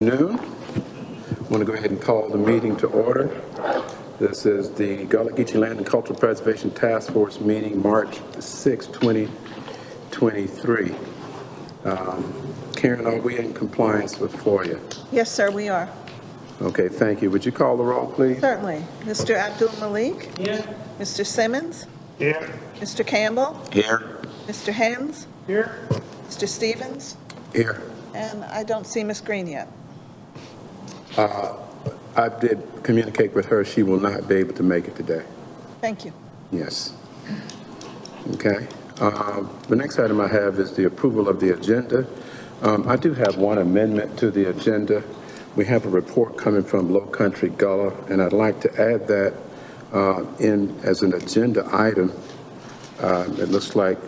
Noon. I want to go ahead and call the meeting to order. This is the Gullah, Geechee Land and Cultural Preservation Task Force meeting, March 6, 2023. Karen, are we in compliance with FOIA? Yes, sir, we are. Okay, thank you. Would you call the roll, please? Certainly. Mr. Abdul Malik? Here. Mr. Simmons? Here. Mr. Campbell? Here. Mr. Hens? Here. Mr. Stevens? Here. And I don't see Ms. Green yet. I did communicate with her. She will not be able to make it today. Thank you. Yes. Okay. The next item I have is the approval of the agenda. I do have one amendment to the agenda. We have a report coming from Low Country Gullah, and I'd like to add that in as an agenda item. It looks like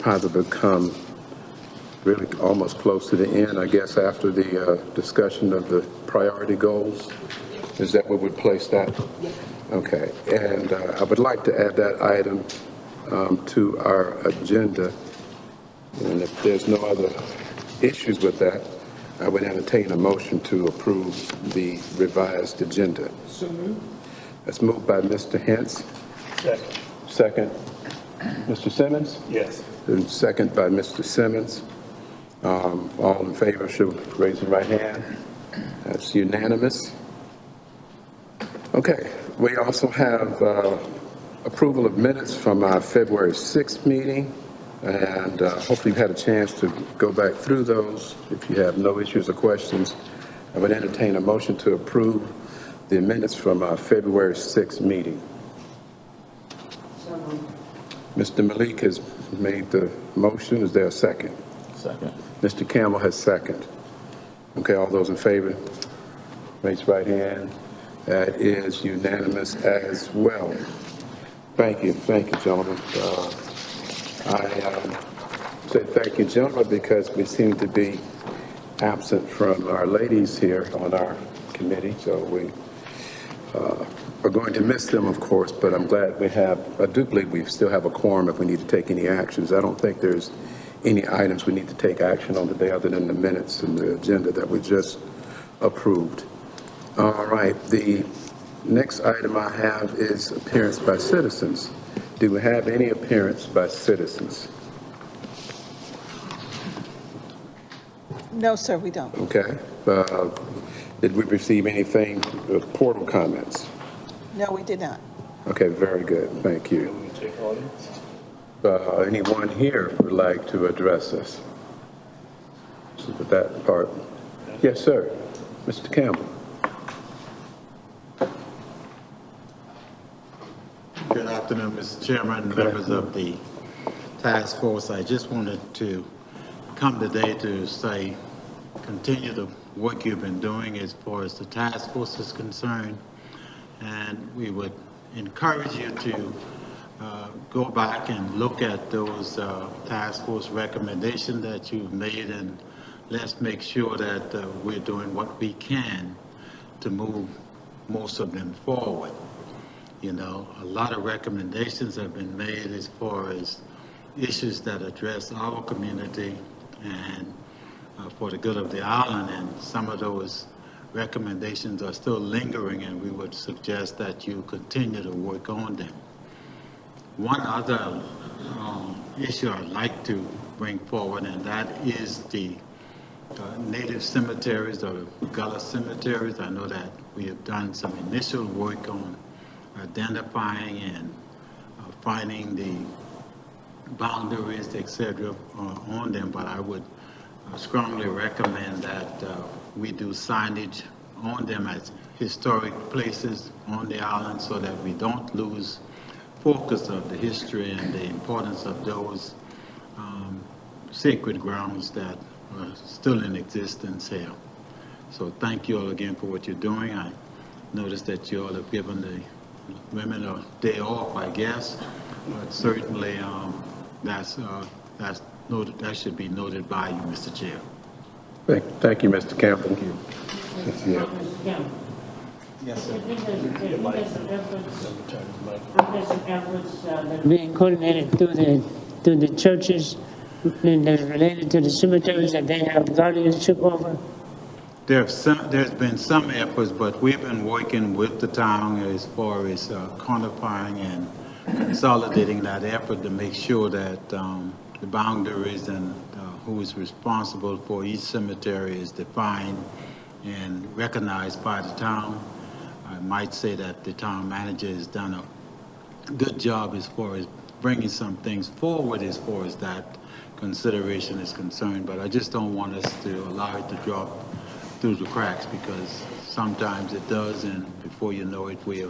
possibly come really almost close to the end, I guess, after the discussion of the priority goals. Is that where we'd place that? Okay, and I would like to add that item to our agenda. And if there's no other issues with that, I would entertain a motion to approve the revised agenda. So moved. That's moved by Mr. Hens. Second. Second, Mr. Simmons? Yes. And second by Mr. Simmons. All in favor should raise your right hand. That's unanimous. Okay, we also have approval of minutes from our February 6th meeting, and hopefully you've had a chance to go back through those. If you have no issues or questions, I would entertain a motion to approve the minutes from our February 6th meeting. Mr. Malik has made the motion. Is there a second? Second. Mr. Campbell has second. Okay, all those in favor, raise your right hand. That is unanimous as well. Thank you, gentlemen. I say thank you, gentlemen, because we seem to be absent from our ladies here on our committee, so we are going to miss them, of course, but I'm glad I do believe we still have a quorum if we need to take any actions. I don't think there's any items we need to take action on today other than the minutes and the agenda that we just approved. All right, the next item I have is appearance by citizens. Do we have any appearance by citizens? No, sir, we don't. Okay. Did we receive anything, portal comments? No, we did not. Okay, very good. Thank you. Can we take audience? Anyone here would like to address us? So with that part. Yes, sir. Mr. Campbell. Good afternoon, Mr. Chairman, members of the task force. I just wanted to come today to say, continue the work you've been doing as far as the task force is concerned, and we would encourage you to go back and look at those task force recommendations that you've made, and let's make sure that we're doing what we can to move most of them forward. You know, a lot of recommendations have been made as far as issues that address our community and for the good of the island, and some of those recommendations are still lingering, and we would suggest that you continue to work on them. One other issue I'd like to bring forward, and that is the native cemeteries or Gullah cemeteries. I know that we have done some initial work on identifying and finding the boundaries, etc., on them, but I would strongly recommend that we do signage on them as historic places on the island so that we don't lose focus of the history and the importance of those sacred grounds that are still in existence here. So thank you all again for what you're doing. I noticed that you all have given the women a day off, I guess, but certainly that should be noted by you, Mr. Chair. Thank you, Mr. Campbell. Thank you. Yes, sir. There's some efforts being coordinated through the churches and that's related to the cemeteries that they have guardianship over. there's been some efforts, but we've been working with the town as far as quantifying and consolidating that effort to make sure that the boundaries and who is responsible for each cemetery is defined and recognized by the town. I might say that the town manager has done a good job as far as bringing some things forward as far as that consideration is concerned, but I just don't want us to allow it to drop through the cracks, because sometimes it does, and before you know it, we're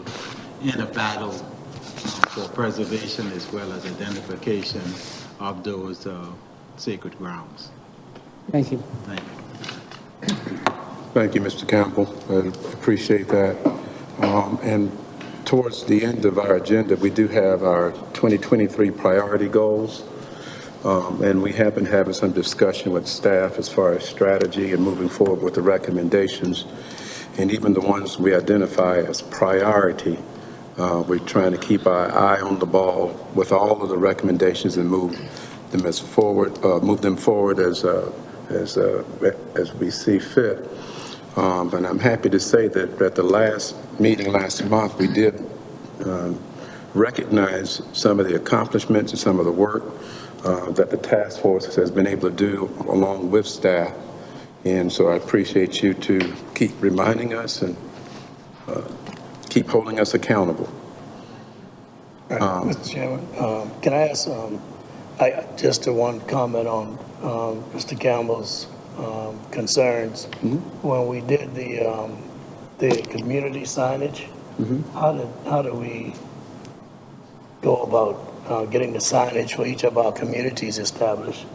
in a battle for preservation as well as identification of those sacred grounds. Thank you. Thank you. Thank you, Mr. Campbell. I appreciate that. And towards the end of our agenda, we do have our 2023 priority goals. And we have been having some discussion with staff as far as strategy and moving forward with the recommendations. And even the ones we identify as priority, we're trying to keep our eye on the ball with all of the recommendations and move them forward as we see fit. And I'm happy to say that at the last meeting last month, we did recognize some of the accomplishments and some of the work that the task force has been able to do along with staff. And so I appreciate you to keep reminding us and keep holding us accountable. Mr. Chairman, can I ask, just one comment on Mr. Campbell's concerns. When we did the community signage, how do we go about getting the signage for each of our communities established?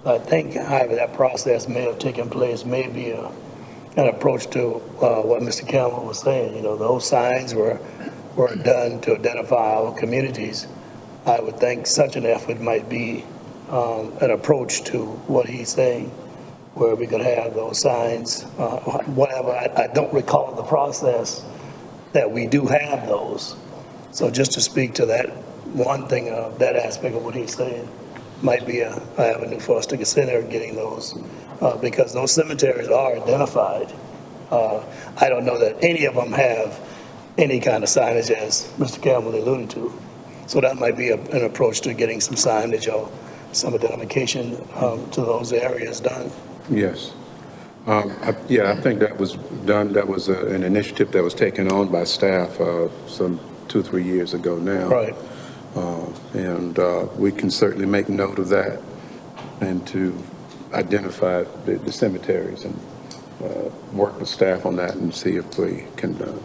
I think, however, that process may have taken place, may be an approach to what Mr. Campbell was saying. You know, those signs were done to identify our communities. I would think such an effort might be an approach to what he's saying, where we could have those signs, whatever. I don't recall the process that we do have those. So just to speak to that one thing, that aspect of what he's saying might be an avenue for us to consider getting those, because those cemeteries are identified. I don't know that any of them have any kind of signage, as Mr. Campbell alluded to. So that might be an approach to getting some signage or some identification to those areas done. Yes. Yeah, I think that was done. That was an initiative that was taken on by staff some 2-3 years ago now. Right. And we can certainly make note of that and to identify the cemeteries and work with staff on that and see if we can do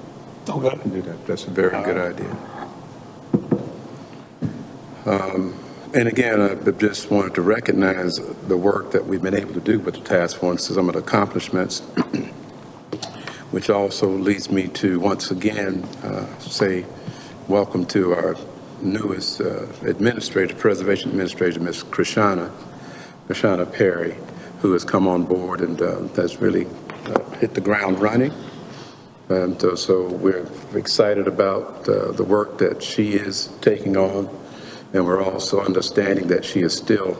that. That's a very good idea. And again, I just wanted to recognize the work that we've been able to do with the task force, some of the accomplishments, which also leads me to once again say welcome to our newest preservation administrator, Ms. Krishana Perry, who has come on board and has really hit the ground running. And so we're excited about the work that she is taking on. And we're also understanding that she is still,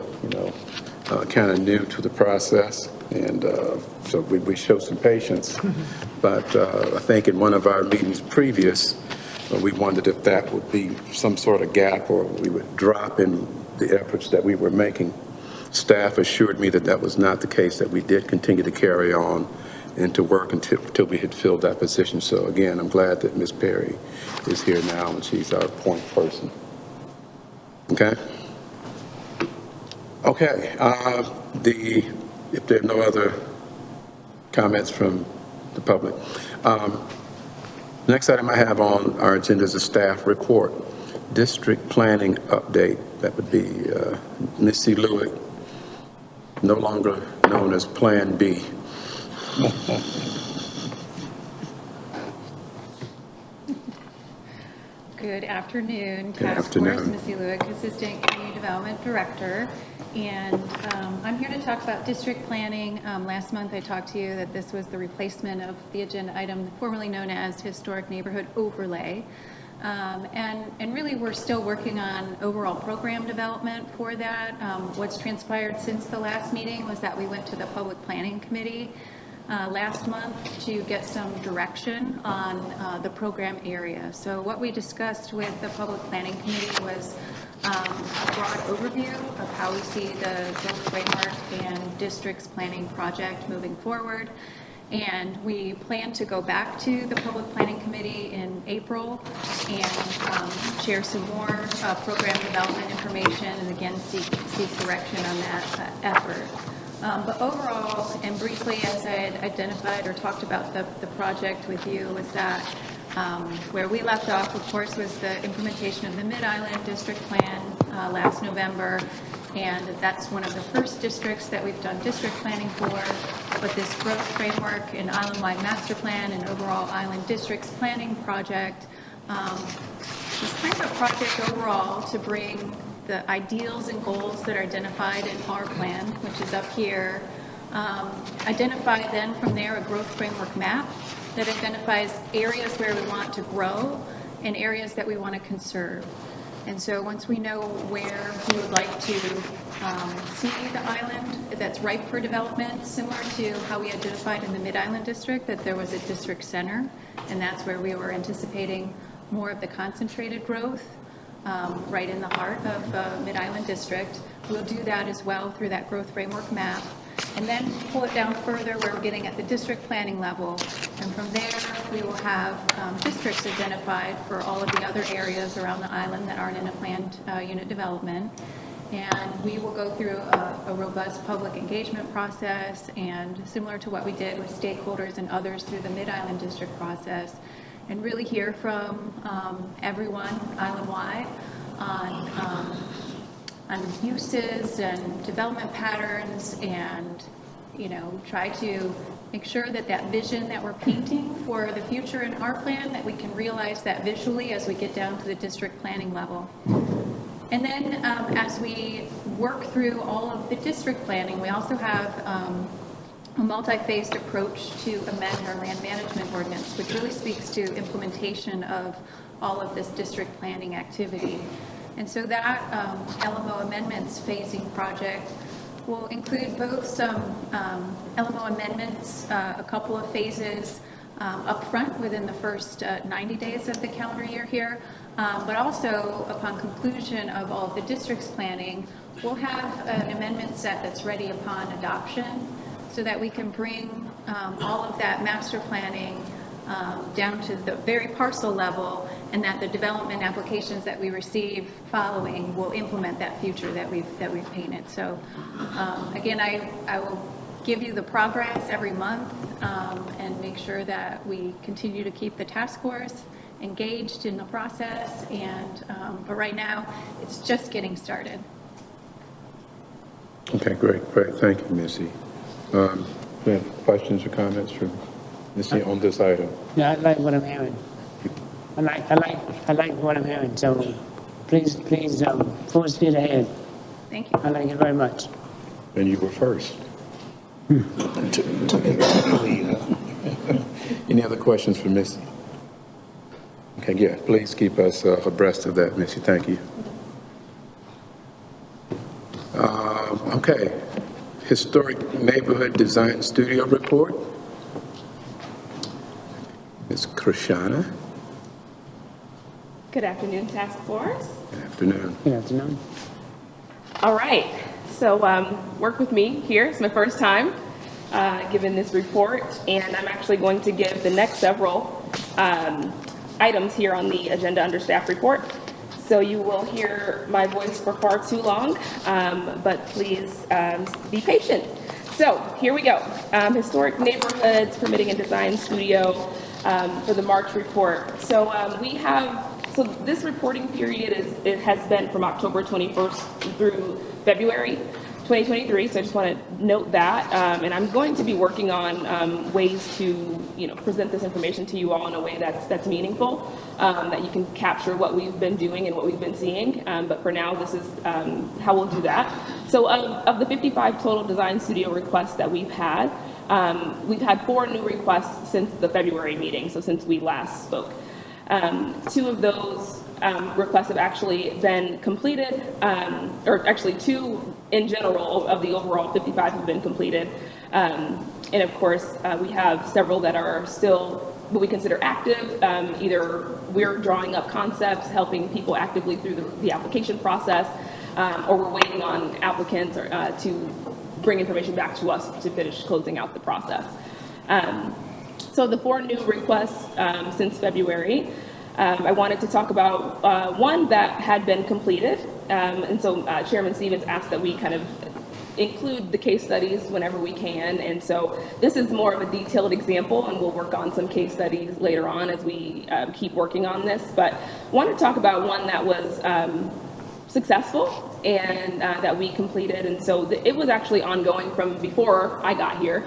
kind of new to the process. And so we show some patience. But I think in one of our meetings previous, we wondered if that would be some sort of gap or we would drop in the efforts that we were making. Staff assured me that that was not the case, that we did continue to carry on and to work until we had filled that position. So again, I'm glad that Ms. Perry is here now and she's our point person. Okay. Okay. If there are no other comments from the public, next item I have on our agenda is a staff report, district planning update. That would be Missy Lewick, no longer known as Plan B. Good afternoon. Good Task afternoon. Force, Missy Lewick, Assistant Community Development Director. And I'm here to talk about district planning. Last month I talked to you that this was the replacement of the agenda item formerly known as Historic Neighborhood Overlay. And really we're still working on overall program development for that. What's transpired since the last meeting was that we went to the Public Planning Committee last month to get some direction on the program area. So what we discussed with the Public Planning Committee was a broad overview of how we see the growth framework and districts planning project moving forward. And we plan to go back to the Public Planning Committee in April and share some more program development information and again seek direction on that effort. But overall and briefly, as I had identified or talked about the project with you, was that where we left off, of course, was the implementation of the Mid-Island District Plan last November. And that's one of the first districts that we've done district planning for. But this growth framework and island-wide master plan and overall island districts planning project is kind of a project overall to bring the ideals and goals that are identified in our plan, which is up here, identify then from there a growth framework map that identifies areas where we want to grow and areas that we want to conserve. And so once we know where we would like to see the island that's ripe for development, similar to how we identified in the Mid-Island District, that there was a district center, and that's where we were anticipating more of the concentrated growth, right in the heart of Mid-Island District. We'll do that as well through that growth framework map, and then pull it down further where we're getting at the district planning level. And from there, we will have districts identified for all of the other areas around the island that aren't in a planned unit development. And we will go through a robust public engagement process, and similar to what we did with stakeholders and others through the Mid-Island District process, and really hear from everyone island-wide on uses and development patterns, and try to make sure that that vision that we're painting for the future in our plan, that we can realize that visually as we get down to the district planning level. And then as we work through all of the district planning, we also have a multi-phased approach to amend our land management ordinance, which really speaks to implementation of all of this district planning activity. And so that LMO amendments phasing project will include both some LMO amendments, a couple of phases up front within the first 90 days of the calendar year here, but also upon conclusion of all of the district's planning, we'll have an amendment set that's ready upon adoption so that we can bring all of that master planning down to the very parcel level, and that the development applications that we receive following will implement that future that we've painted. So again, I will give you the progress every month and make sure that we continue to keep the task force engaged in the process. And but right now, it's just getting started. Okay, great. Thank you, Missy. Do you have questions or comments from Missy on this item? Yeah, I like what I'm hearing. I like what I'm hearing. So please, full speed ahead. Thank you. I like it very much. And you were first. Any other questions for Missy? Okay, yeah, please keep us abreast of that, Missy. Thank you. Okay, Historic Neighborhood Design Studio Report. Ms. Krishana. Good afternoon, Task Force. Good afternoon. Good afternoon. All right, so work with me here. It's my first time giving this report, and I'm actually going to give the next several items here on the agenda under staff report. So you will hear my voice for far too long, but please be patient. So here we go. Historic Neighborhoods Permitting and Design Studio for the March report. So so this reporting period has been from October 21st through February 2023. So I just want to note that, and I'm going to be working on ways to present this information to you all in a way that's meaningful, that you can capture what we've been doing and what we've been seeing. But for now, this is how we'll do that. So of the 55 total design studio requests that we've had 4 new requests since the February meeting, so since we last spoke. 2 of those requests have actually been completed, or actually 2 in general of the overall 55 have been completed. And of course, we have several that are still what we consider active. Either we're drawing up concepts, helping people actively through the application process, or we're waiting on applicants to bring information back to us to finish closing out the process. So the 4 new requests since February, I wanted to talk about one that had been completed. And so Chairman Stevens asked that we kind of include the case studies whenever we can. And so this is more of a detailed example, and we'll work on some case studies later on as we keep working on this. But I want to talk about one that was successful and that we completed. And so it was actually ongoing from before I got here.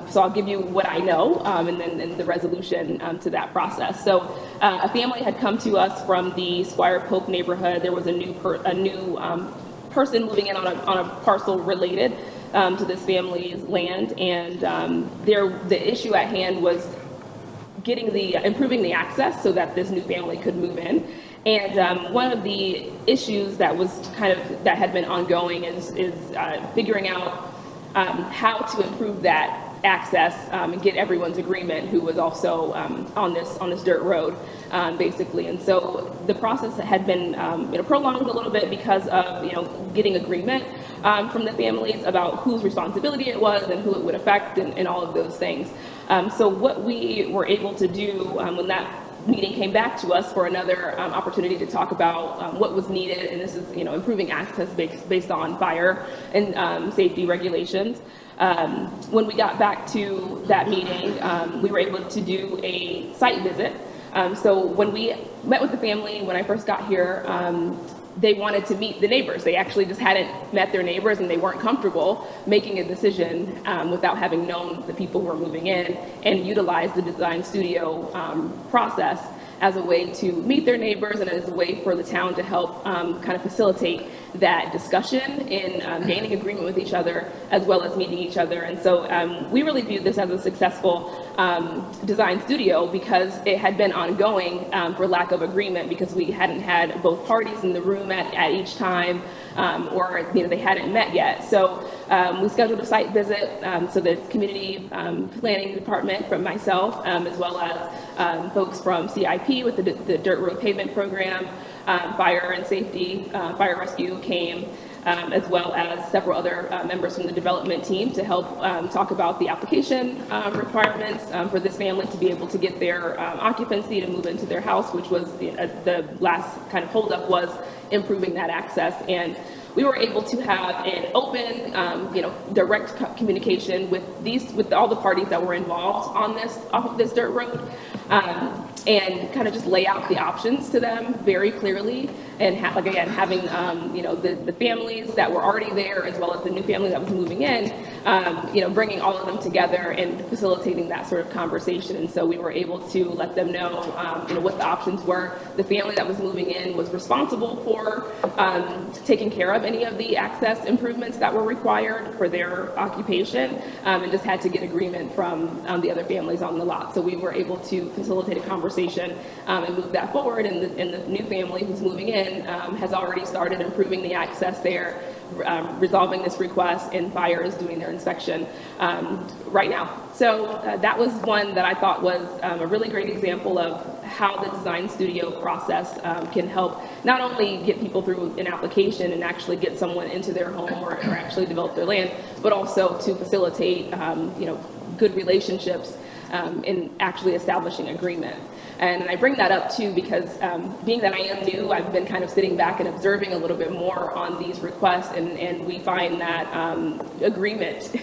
So I'll give you what I know and then the resolution to that process. So a family had come to us from the Squire Pope neighborhood. There was a new person moving in on a parcel related to this family's land. And the issue at hand was improving the access so that this new family could move in. And one of the issues that had been ongoing is figuring out how to improve that access and get everyone's agreement who was also on this dirt road, basically. And so the process had been prolonged a little bit because of getting agreement from the families about whose responsibility it was and who it would affect and all of those things. So what we were able to do when that meeting came back to us for another opportunity to talk about what was needed, and this is improving access based on fire and safety regulations. When we got back to that meeting, we were able to do a site visit. So when we met with the family, when I first got here, they wanted to meet the neighbors. They actually just hadn't met their neighbors, and they weren't comfortable making a decision without having known the people who were moving in, and utilize the design studio process as a way to meet their neighbors and as a way for the town to help kind of facilitate that discussion in gaining agreement with each other as well as meeting each other. And so we really viewed this as a successful design studio because it had been ongoing for lack of agreement, because we hadn't had both parties in the room at each time, or they hadn't met yet. So we scheduled a site visit. So the community planning department from myself, as well as folks from CIP with the dirt road pavement program, fire and safety, fire rescue came, as well as several other members from the development team to help talk about the application requirements for this family to be able to get their occupancy to move into their house, which was the last kind of holdup was improving that access. And we were able to have an open, direct communication with all the parties that were involved off of this dirt road, and kind of just lay out the options to them very clearly. And having the families that were already there as well as the new family that was moving in, bringing all of them together and facilitating that sort of conversation. And so we were able to let them know, what the options were. The family that was moving in was responsible for taking care of any of the access improvements that were required for their occupation, and just had to get agreement from the other families on the lot. So we were able to facilitate a conversation and move that forward. And the new family who's moving in has already started improving the access there, resolving this request, and fire is doing their inspection right now. So that was one that I thought was a really great example of how the design studio process can help not only get people through an application and actually get someone into their home or actually develop their land, but also to facilitate good relationships in actually establishing agreement. And I bring that up too because being that I am new, I've been kind of sitting back and observing a little bit more on these requests, and we find that agreement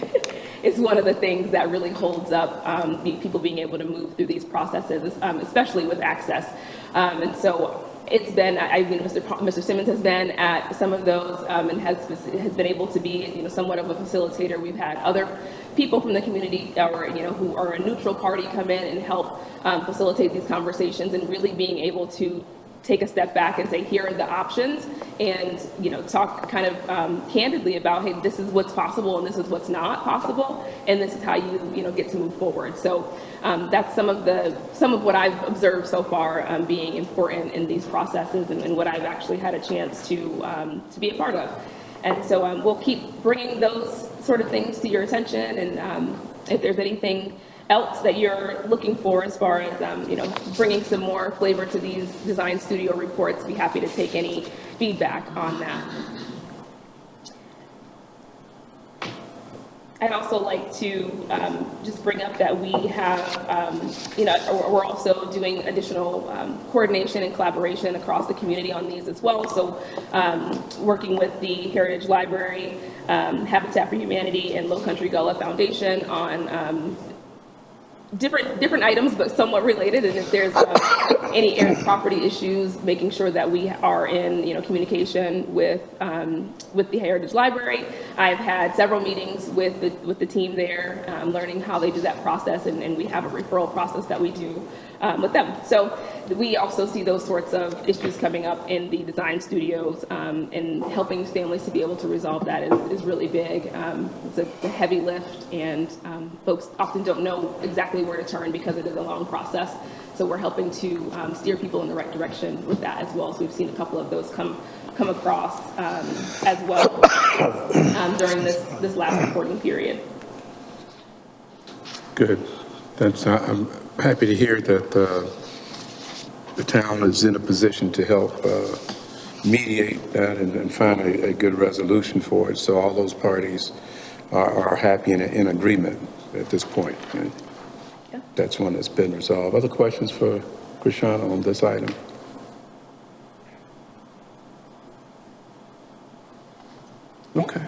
is one of the things that really holds up people being able to move through these processes, especially with access. And so it's been, Mr. Simmons has been at some of those and has been able to be, somewhat of a facilitator. We've had other people from the community who are a neutral party come in and help facilitate these conversations, and really being able to take a step back and say, here are the options, and talk kind of candidly about, hey, this is what's possible and this is what's not possible, and this is how you get to move forward. So that's some of what I've observed so far being important in these processes, and what I've actually had a chance to be a part of. And so we'll keep bringing those sort of things to your attention, and If there's anything else that you're looking for as far as, bringing some more flavor to these design studio reports, be happy to take any feedback on that. I'd also like to just bring up that we have, we're also doing additional coordination and collaboration across the community on these as well. So working with the Heritage Library, Habitat for Humanity, and Low Country Gullah Foundation on different items, but somewhat related. And if there's any area property issues, making sure that we are in, communication with the Heritage Library. I've had several meetings with the team there, learning how they do that process, and we have a referral process that we do with them. So we also see those sorts of issues coming up in the design studios, and helping families to be able to resolve that is really big. It's a heavy lift, and folks often don't know exactly where to turn because it is a long process. So we're helping to steer people in the right direction with that as well. So we've seen a couple of those come across as well during this last reporting period. Good. I'm happy to hear that the town is in a position to help mediate that and find a good resolution for it. So all those parties are happy and in agreement at this point. Right? Yeah. That's one that's been resolved. Other questions for Krishana on this item? Okay.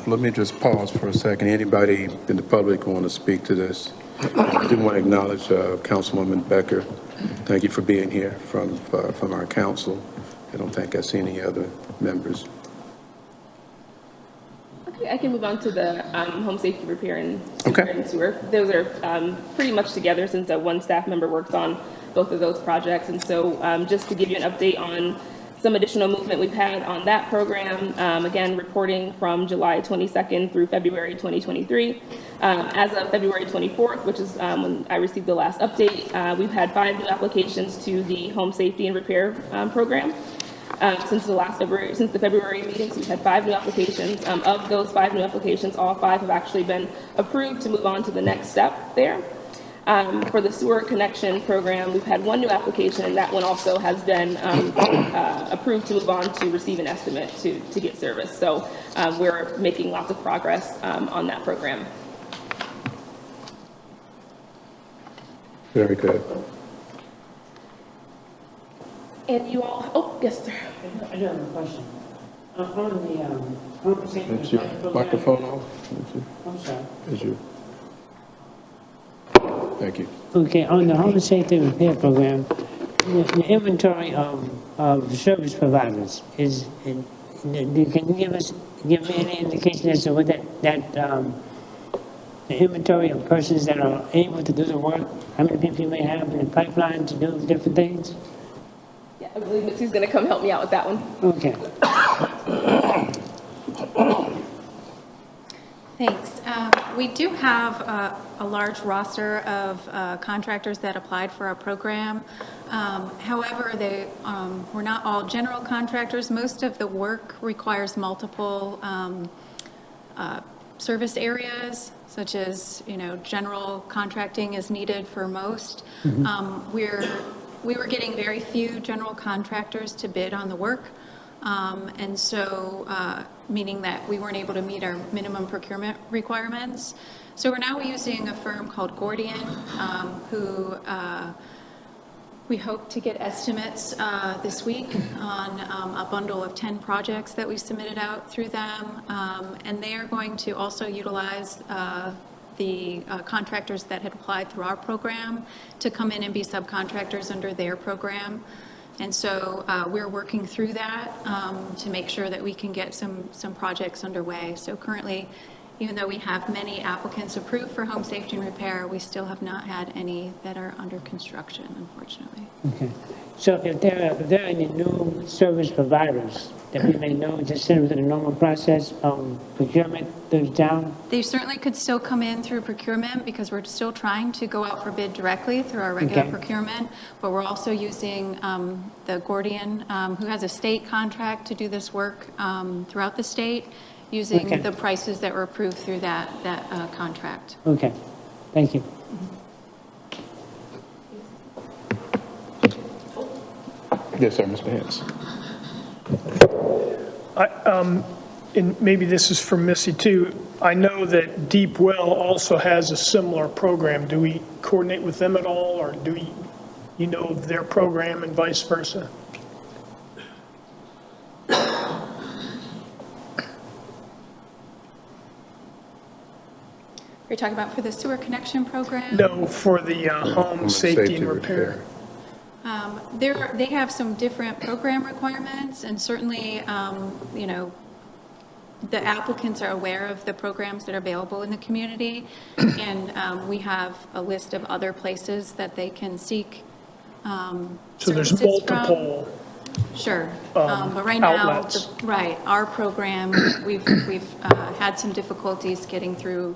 Let me just pause for a second. Anybody in the public want to speak to this? I do want to acknowledge Councilwoman Becker. Thank you for being here from our council. I don't think I see any other members. Okay, I can move on to the home safety repair and Okay. sewer. Those are pretty much together since one staff member works on both of those projects. And so just to give you an update on some additional movement we've had on that program, again, reporting from July 22nd through February 2023. As of February 24th, which is when I received the last update, we've had 5 new applications to the home safety and repair program. Since the February meetings, we've had 5 new applications. Of those 5 new applications, all 5 have actually been approved to move on to the next step there. For the sewer connection program, we've had 1 new application, and that one also has been approved to move on to receive an estimate to get service. So we're making lots of progress on that program. Very good. And you all, oh, yes, sir. I do have a question. On the home safety Is your program. microphone off? I'm sorry. Is your... Thank you. Okay, on the home safety repair program, the inventory of service providers can you give me any indication as to what the inventory of persons that are able to do the work? How many people you may have in the pipeline to do different things? Yeah, I believe Mitzi's going to come help me out with that one. Okay. Thanks. We do have a large roster of contractors that applied for our program. However, they were not all general contractors. Most of the work requires multiple service areas, such as, general contracting is needed for most. We were getting very few general contractors to bid on the work. And so, meaning that we weren't able to meet our minimum procurement requirements. So we're now using a firm called Gordian, who we hope to get estimates this week on a bundle of 10 projects that we submitted out through them. And they are going to also utilize the contractors that had applied through our program to come in and be subcontractors under their program. And so we're working through that to make sure that we can get some projects underway. So currently, even though we have many applicants approved for home safety and repair, we still have not had any that are under construction, unfortunately. Okay. So if there are any new service providers that we may know, just send them through the normal process of procurement through the town? They certainly could still come in through procurement because we're still trying to go out for bid directly through our regular procurement, but we're also using the Gordian, who has a state contract to do this work throughout the state. using Okay. the prices that were approved through that contract. Okay, thank you. Yes, sir, Mr. Hens. And maybe this is for Missy too. I know that Deep Well also has a similar program. Do we coordinate with them at all, or do you know of their program and vice versa? Are you talking about for the sewer connection program? No, for the home safety and repair. They have some different program requirements, and certainly, you know, the applicants are aware of the programs that are available in the community, and we have a list of other places that they can seek So there's services from. multiple, Sure, but right now, outlets. right, our program, we've had some difficulties getting through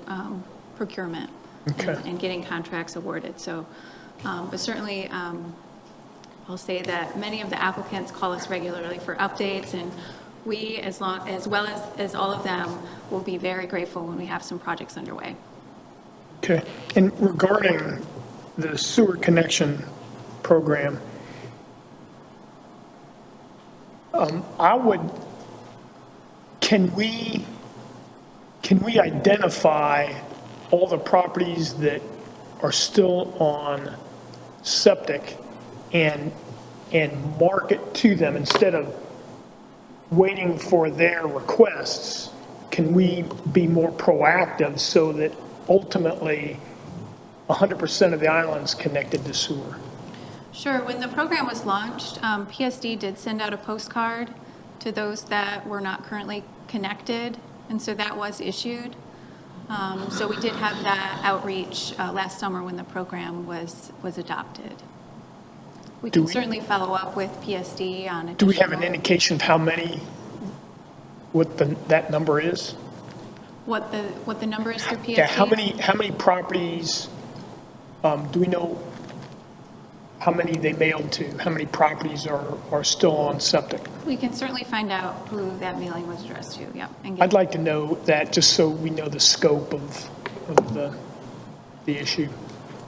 procurement Okay. and getting contracts awarded, so, but certainly, I'll say that many of the applicants call us regularly for updates, and we, as well as all of them, will be very grateful when we have some projects underway. Okay. And regarding the sewer connection program, can we identify all the properties that are still on septic and market to them instead of waiting for their requests? Can we be more proactive so that ultimately 100% of the island's connected to sewer? Sure, when the program was launched, PSD did send out a postcard to those that were not currently connected, and so that was issued. So we did have that outreach last summer when the program was adopted. We can certainly follow up with PSD on additional. Do we have an indication of how many, that number is? What the number is through PSD? Yeah, how many properties, do we know how many they mailed to? How many properties are still on septic? We can certainly find out who that mailing was addressed to, yep. And I'd like to know that, just so we know the scope of the issue.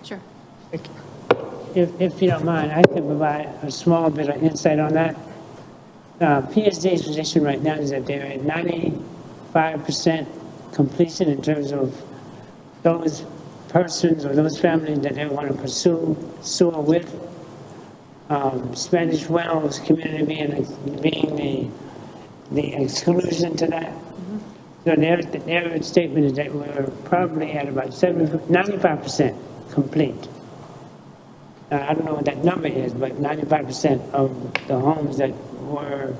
Sure. Thank you. If you don't mind, I could provide a small bit of insight on that. PSD's position right now is that they're at 95% completion in terms of those persons or those families that they want to pursue sewer with. Spanish Wells community being the exclusion to that. So their statement is that we're probably at about 95% complete. I don't know what that number is, but 95% of the homes that were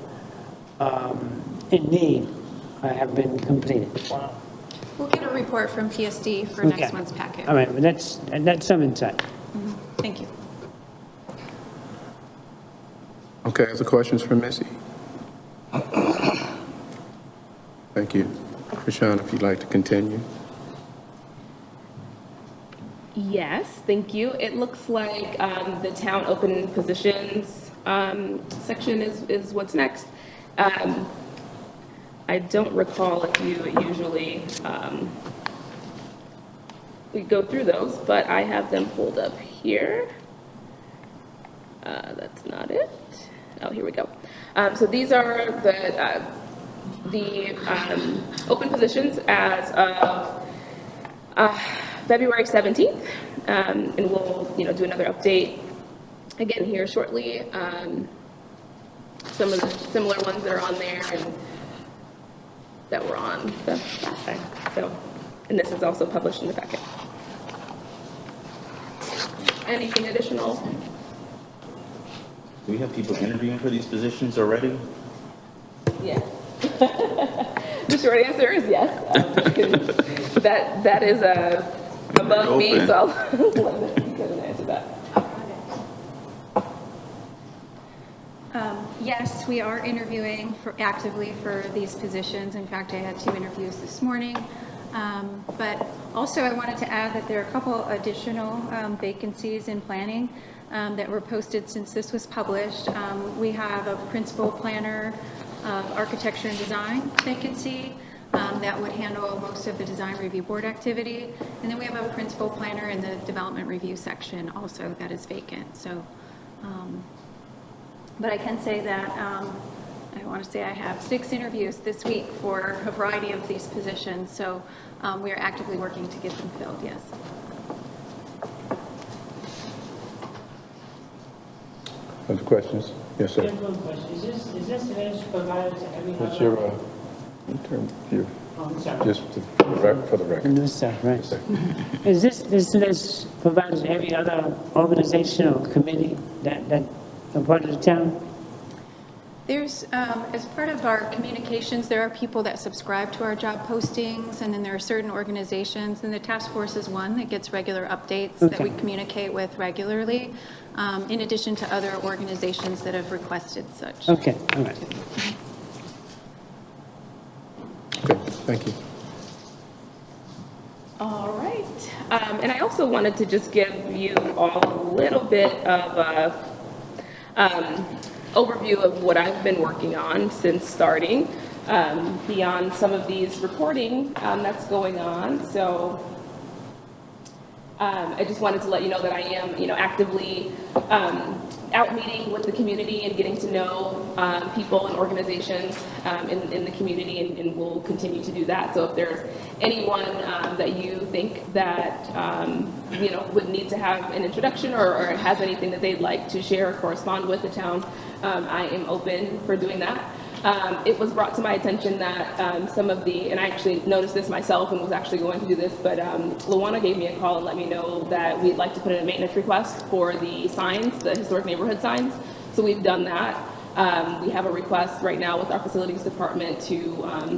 in need have been completed. Wow. We'll get a report from PSD for Okay. next month's packet. All right, but that's some insight. Thank you. Okay, other questions for Missy? Thank you. Krishan, if you'd like to continue. Yes, thank you. It looks like the town open positions section is what's next. I don't recall if you usually, we go through those, but I have them pulled up here. That's not it. Oh, here we go. So these are the open positions as of February 17th, and we'll do another update again here shortly. Some of the similar ones that are on there and that were on the last time. So, and this is also published in the packet. Anything additional? Do we have people interviewing for these positions already? Yes. The short answer is yes. That is above me, Open. so I'll let you answer that. Yes, we are interviewing actively for these positions. In fact, I had 2 interviews this morning. But also I wanted to add that there are a couple additional vacancies in planning that were posted since this was published. We have a principal planner of architecture and design vacancy. that would handle most of the design review board activity. And then we have a principal planner in the development review section also that is vacant. So, but I can say that I want to say I have 6 interviews this week for a variety of these positions. So we are actively working to get them filled, yes. Other questions? Yes, sir. Just one question. Is this list provided to every What's other? your, in terms of your, Oh, I'm sorry. just for the record? New stuff, right? Yes, sir. Is this list provided to every other organization or committee that are part of the town? There's, as part of our communications, there are people that subscribe to our job postings, and then there are certain organizations, and the task force is one that gets regular updates that we Okay. communicate with regularly, in addition to other organizations that have requested such. Okay, all right. Okay, thank you. All right. And I also wanted to just give you all a little bit of a overview of what I've been working on since starting, beyond some of these reporting that's going on. So I just wanted to let you know that I am, actively out meeting with the community and getting to know people and organizations in the community, and we'll continue to do that. So if there's anyone that you think that, would need to have an introduction or has anything that they'd like to share or correspond with the town, I am open for doing that. It was brought to my attention that some of the, and I actually noticed this myself and was actually going to do this, but Luana gave me a call and let me know that we'd like to put in a maintenance request for the signs, the historic neighborhood signs. So we've done that. We have a request right now with our facilities department to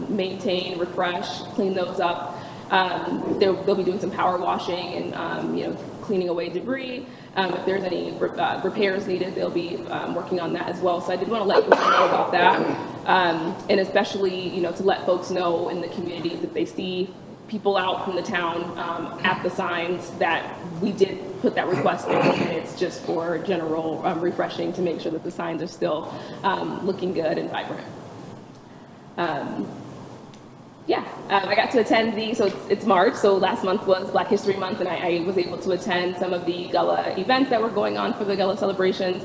maintain, refresh, clean those up. They'll be doing some power washing and cleaning away debris. If there's any repairs needed, they'll be working on that as well. So I did want to let people know about that, and especially to let folks know in the communities if they see people out from the town at the signs that we did put that request in, and it's just for general refreshing to make sure that the signs are still looking good and vibrant. I got to attend it's March, so last month was Black History Month, and I was able to attend some of the Gullah events that were going on for the Gullah celebrations.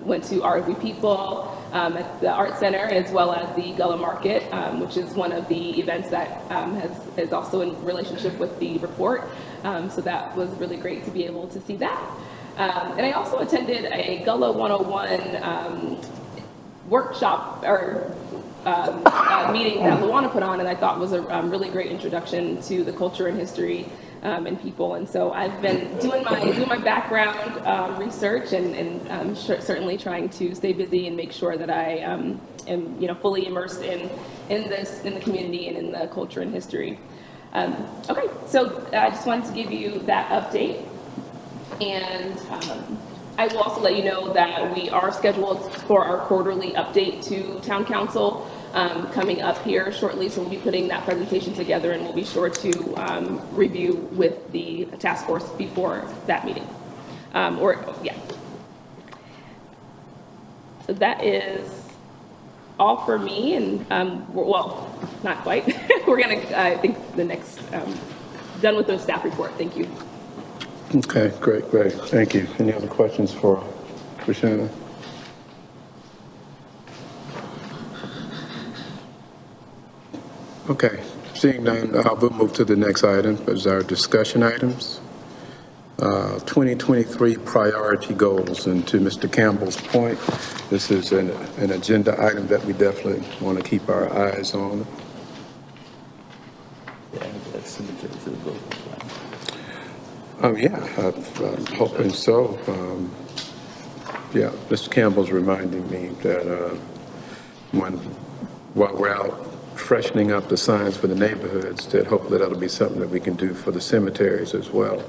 Went to Art We People at the Art Center, as well as the Gullah Market, which is one of the events that is also in relationship with the report. So that was really great to be able to see that. And I also attended a Gullah 101 workshop or meeting that Luana put on, and I thought was a really great introduction to the culture and history and people. And so I've been doing my background research and certainly trying to stay busy and make sure that I am fully immersed in the community and in the culture and history. Okay, so I just wanted to give you that update, and I will also let you know that we are scheduled for our quarterly update to Town Council coming up here shortly. So we'll be putting that presentation together, and we'll be sure to review with the task force before that meeting. So that is all for me, and well, not quite. We're gonna, I think, the next done with the staff report. Thank you. Okay, great. Thank you. Any other questions for Shannon? Okay, seeing none, we'll move to the next item, which is our discussion items. 2023 priority goals, and to Mr. Campbell's point, this is an agenda item that we definitely want to keep our eyes on. I'm hoping so. Mr. Campbell's reminding me that while we're out freshening up the signs for the neighborhoods, that hopefully that'll be something that we can do for the cemeteries as well.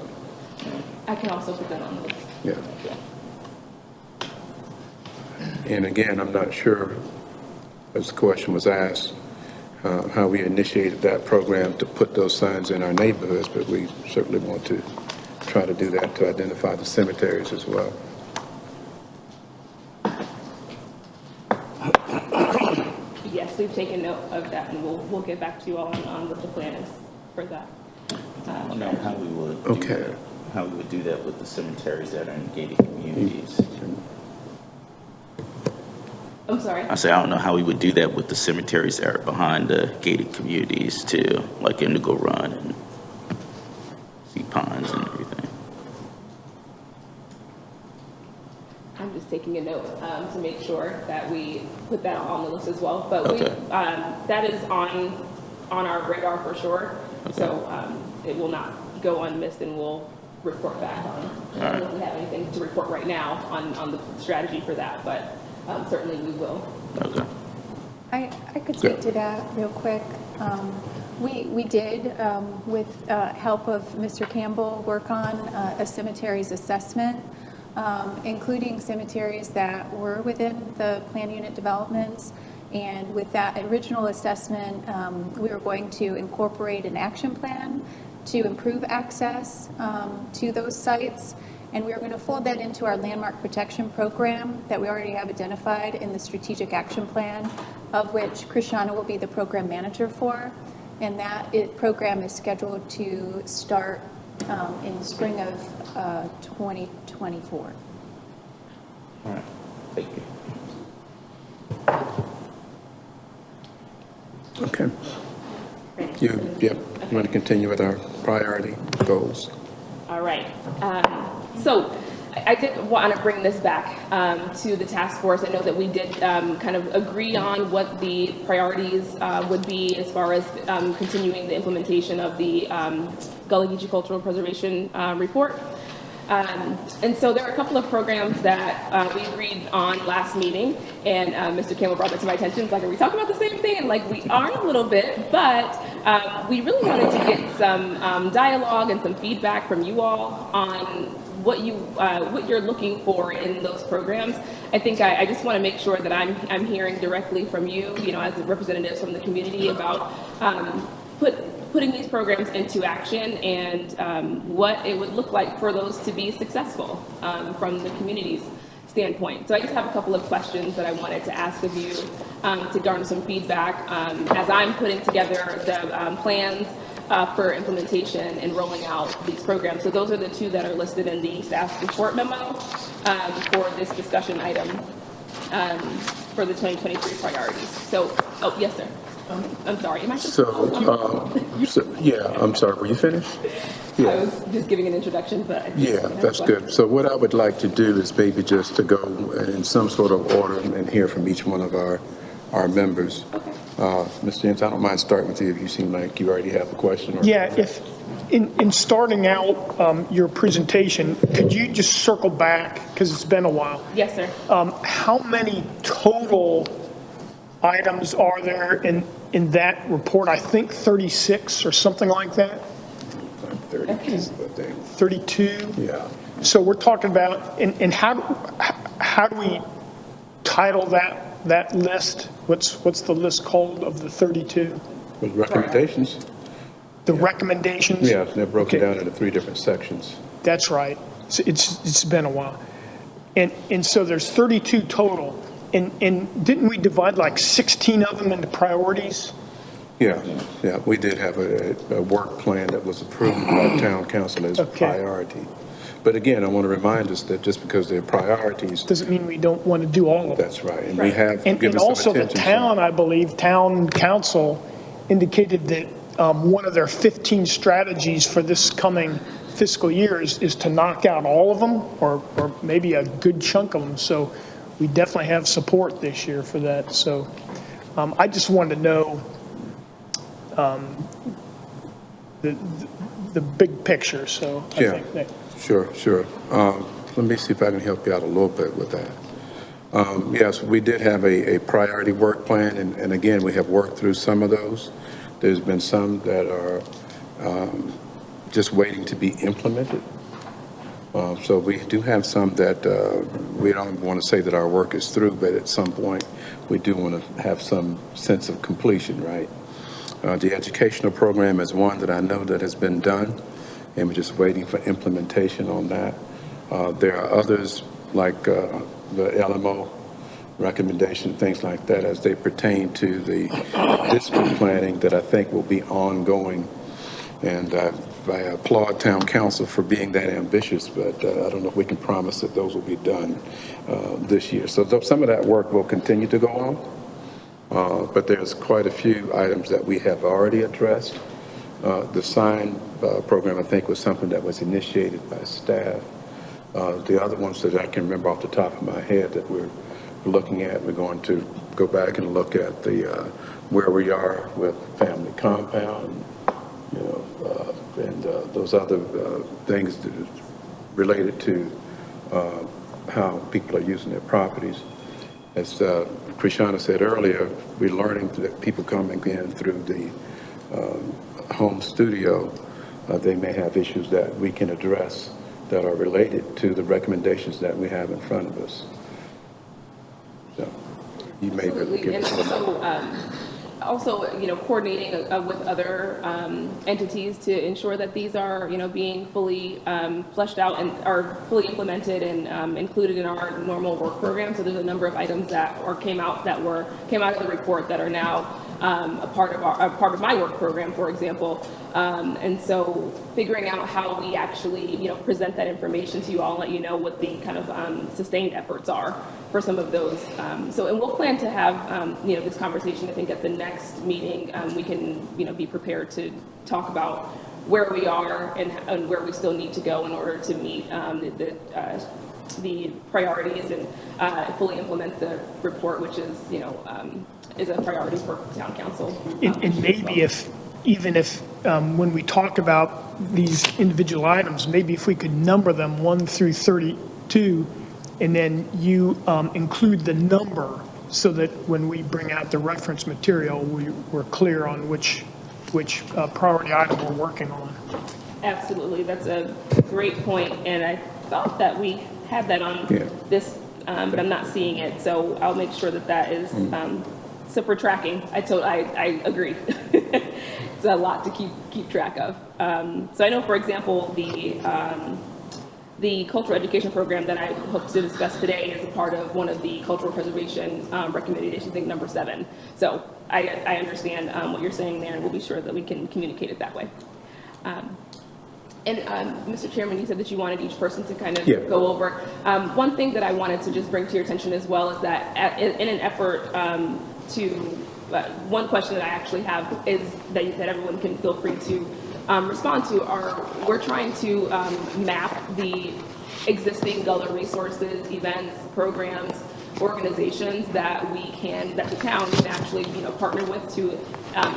I can also put that on the list. Yeah. And again, I'm not sure, as the question was asked, how we initiated that program to put those signs in our neighborhoods, but we certainly want to try to do that to identify the cemeteries as well. Yes, we've taken note of that, and we'll get back to you all on what the plan is for that. I don't know how we would Okay. do that, how we would do that with the cemeteries that are in gated communities. I'm sorry? I say, I don't know how we would do that with the cemeteries that are behind the gated communities too, like Indigo Run and Sea Ponds and everything. I'm just taking a note to make sure that we put that on the list as well. But Okay. that is on our radar for sure. Okay. So it will not go unmissed, and we'll report back on. I don't know if we have anything to report right now on the strategy for that, but certainly we will. Okay. I could speak to that real quick. We did, with help of Mr. Campbell, work on a cemeteries assessment, including cemeteries that were within the plan unit developments. And with that original assessment, we were going to incorporate an action plan to improve access to those sites. And we are going to fold that into our landmark protection program that we already have identified in the strategic action plan, of which Krishana will be the program manager for. And that program is scheduled to start in spring of 2024. All right. Thank you. Okay. Yep, you want to continue with our priority goals? All right. So I did want to bring this back to the task force. I know that we did kind of agree on what the priorities would be as far as continuing the implementation of the Gullah Geechee Cultural Preservation report. And so there are a couple of programs that we agreed on last meeting, and Mr. Campbell brought that to my attention. It's like, are we talking about the same thing? And like, we are a little bit, but we really wanted to get some dialogue and some feedback from you all on what you're looking for in those programs. I think I just want to make sure that I'm hearing directly from you, as representatives from the community about putting these programs into action and what it would look like for those to be successful from the community's standpoint. So I just have a couple of questions that I wanted to ask of you to garner some feedback as I'm putting together the plans for implementation and rolling out these programs. So those are the two that are listed in the staff report memo for this discussion item for the 2023 priorities. So, oh, yes, sir. I'm sorry, am I just? Yeah, I'm sorry, were you finished? I was just giving an introduction, but. Yeah, that's good. So what I would like to do is maybe just to go in some sort of order and hear from each one of our members. Okay. Ms. James, I don't mind starting with you if you seem like you already have a question. Yeah, if, in starting out your presentation, could you just circle back, because it's been a while? Yes, sir. How many total items are there in that report? I think 36 or something like that? 32, I think. 32? Yeah. So we're talking about, and how do we title that list? What's the list called of the 32? With recommendations? The recommendations? Yeah, they're broken Okay. down into 3 different sections. That's right. So it's been a while. And so there's 32 total. And didn't we divide like 16 of them into priorities? Yeah, we did have a work plan that was approved by town council as a Okay. priority. But again, I want to remind us that just because they're priorities, Doesn't mean we don't want to do all of them. that's right. And we have And given some also the attention to- town, I believe, town council indicated that one of their 15 strategies for this coming fiscal year is to knock out all of them or maybe a good chunk of them. So we definitely have support this year for that. So I just wanted to know the big picture. So I Yeah. think that. Sure. Let me see if I can help you out a little bit with that. Yes, we did have a priority work plan, and again, we have worked through some of those. There's been some that are just waiting to be implemented. So we do have some that we don't want to say that our work is through, but at some point, we do want to have some sense of completion, right? The educational program is one that I know that has been done, and we're just waiting for implementation on that. There are others like the LMO recommendation, things like that as they pertain to the district planning that I think will be ongoing. And I applaud town council for being that ambitious, but I don't know if we can promise that those will be done this year. So some of that work will continue to go on, but there's quite a few items that we have already addressed. The sign program, I think, was something that was initiated by staff. The other ones that I can remember off the top of my head that we're looking at, we're going to go back and look at the where we are with family compound, and those other things that is related to how people are using their properties. As Krishana said earlier, we're learning that people coming in through the home studio, they may have issues that we can address that are related to the recommendations that we have in front of us. So you may be able to give us some. Also, coordinating with other entities to ensure that these are, being fully fleshed out and are fully implemented and included in our normal work program. So there's a number of items that came out of the report that are now a part of my work program, for example. And so figuring out how we actually, present that information to you all, let you know what the kind of sustained efforts are for some of those. And we'll plan to have, this conversation, I think, at the next meeting. We can, be prepared to talk about where we are and where we still need to go in order to meet the priorities and fully implement the report, which is a priority for town council. And maybe even if when we talk about these individual items, maybe if we could number them 1 through 32, and then you include the number so that when we bring out the reference material, we're clear on which priority item we're working on. Absolutely, that's a great point, and I thought that we had that on this, but I'm not seeing it, so I'll make sure that is. So for tracking, I agree. It's a lot to keep track of. So I know, for example, the cultural education program that I hope to discuss today is a part of one of the cultural preservation recommendations, I think number 7. So I understand what you're saying there, and we'll be sure that we can communicate it that way. And Mr. Chairman, you said that you wanted each person to kind of go over. One thing that I wanted to just bring to your attention as well is that in an effort one question that I actually have is that everyone can feel free to respond to we're trying to map the existing Gullah resources, events, programs, organizations that the town can actually partner with to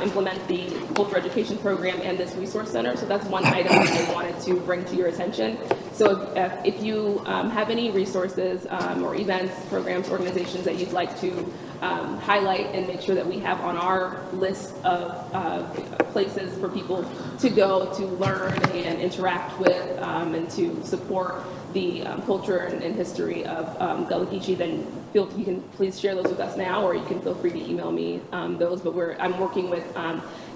implement the cultural education program and this resource center. So that's one item that I wanted to bring to your attention. So if you have any resources or events, programs, organizations that you'd like to highlight and make sure that we have on our list of places for people to go to learn and interact with and to support the culture and history of Gullah Geechee, then you can please share those with us now, or you can feel free to email me those. But I'm working with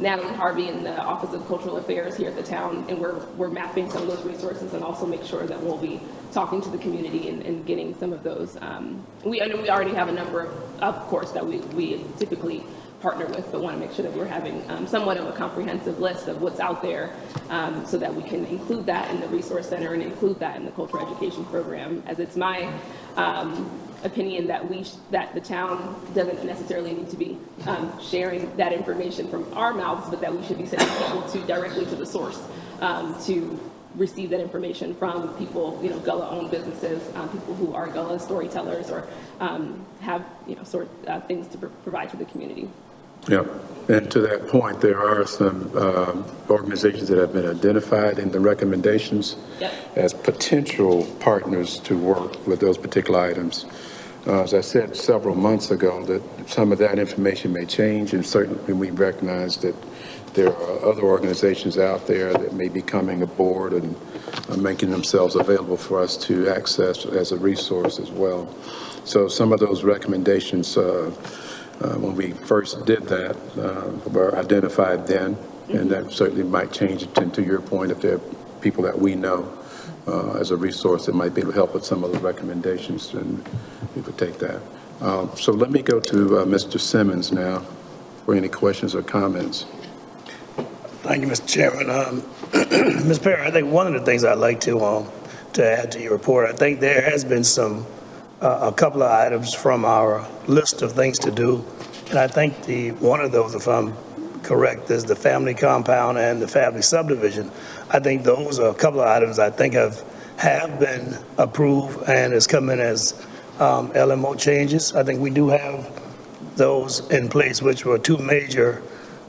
Natalie Harvey in the Office of Cultural Affairs here at the town, and we're mapping some of those resources and also make sure that we'll be talking to the community and getting some of those. We already have a number of course, that we typically partner with, but want to make sure that we're having somewhat of a comprehensive list of what's out there so that we can include that in the resource center and include that in the cultural education program, as it's my opinion that the town doesn't necessarily need to be sharing that information from our mouths, but that we should be sending people directly to the source to receive that information from people, Gullah-owned businesses, people who are Gullah storytellers or have, things to provide to the community. Yeah, and to that point, there are some organizations that have been identified in the recommendations as potential partners to work with those particular items. As I said several months ago, that some of that information may change, and certainly we recognize that there are other organizations out there that may be coming aboard and making themselves available for us to access as a resource as well. So some of those recommendations, when we first did that, were identified then, and that certainly might change it. And to your point, if there are people that we know as a resource that might be able to help with some of the recommendations, then we would take that. So let me go to Mr. Simmons now for any questions or comments. Thank you, Mr. Chairman. Ms. Perry, I think one of the things I'd like to add to your report, I think there has been a couple of items from our list of things to do. And I think one of those, if I'm correct, is the family compound and the family subdivision. I think those are a couple of items I think have been approved and has come in as LMO changes. I think we do have those in place, which were two major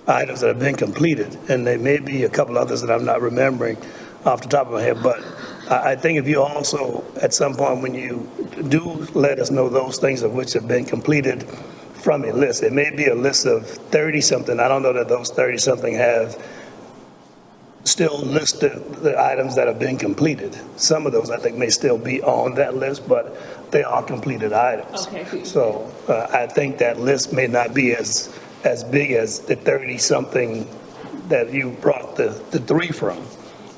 items that have been completed. And there may be a couple others that I'm not remembering off the top of my head. But I think if you also, at some point, when you do let us know those things of which have been completed from a list, it may be a list of 30-something. I don't know that those 30-something have still listed the items that have been completed. Some of those, I think, may still be on that list, but they are completed items. Okay. So I think that list may not be as big as the 30-something that you brought the three from,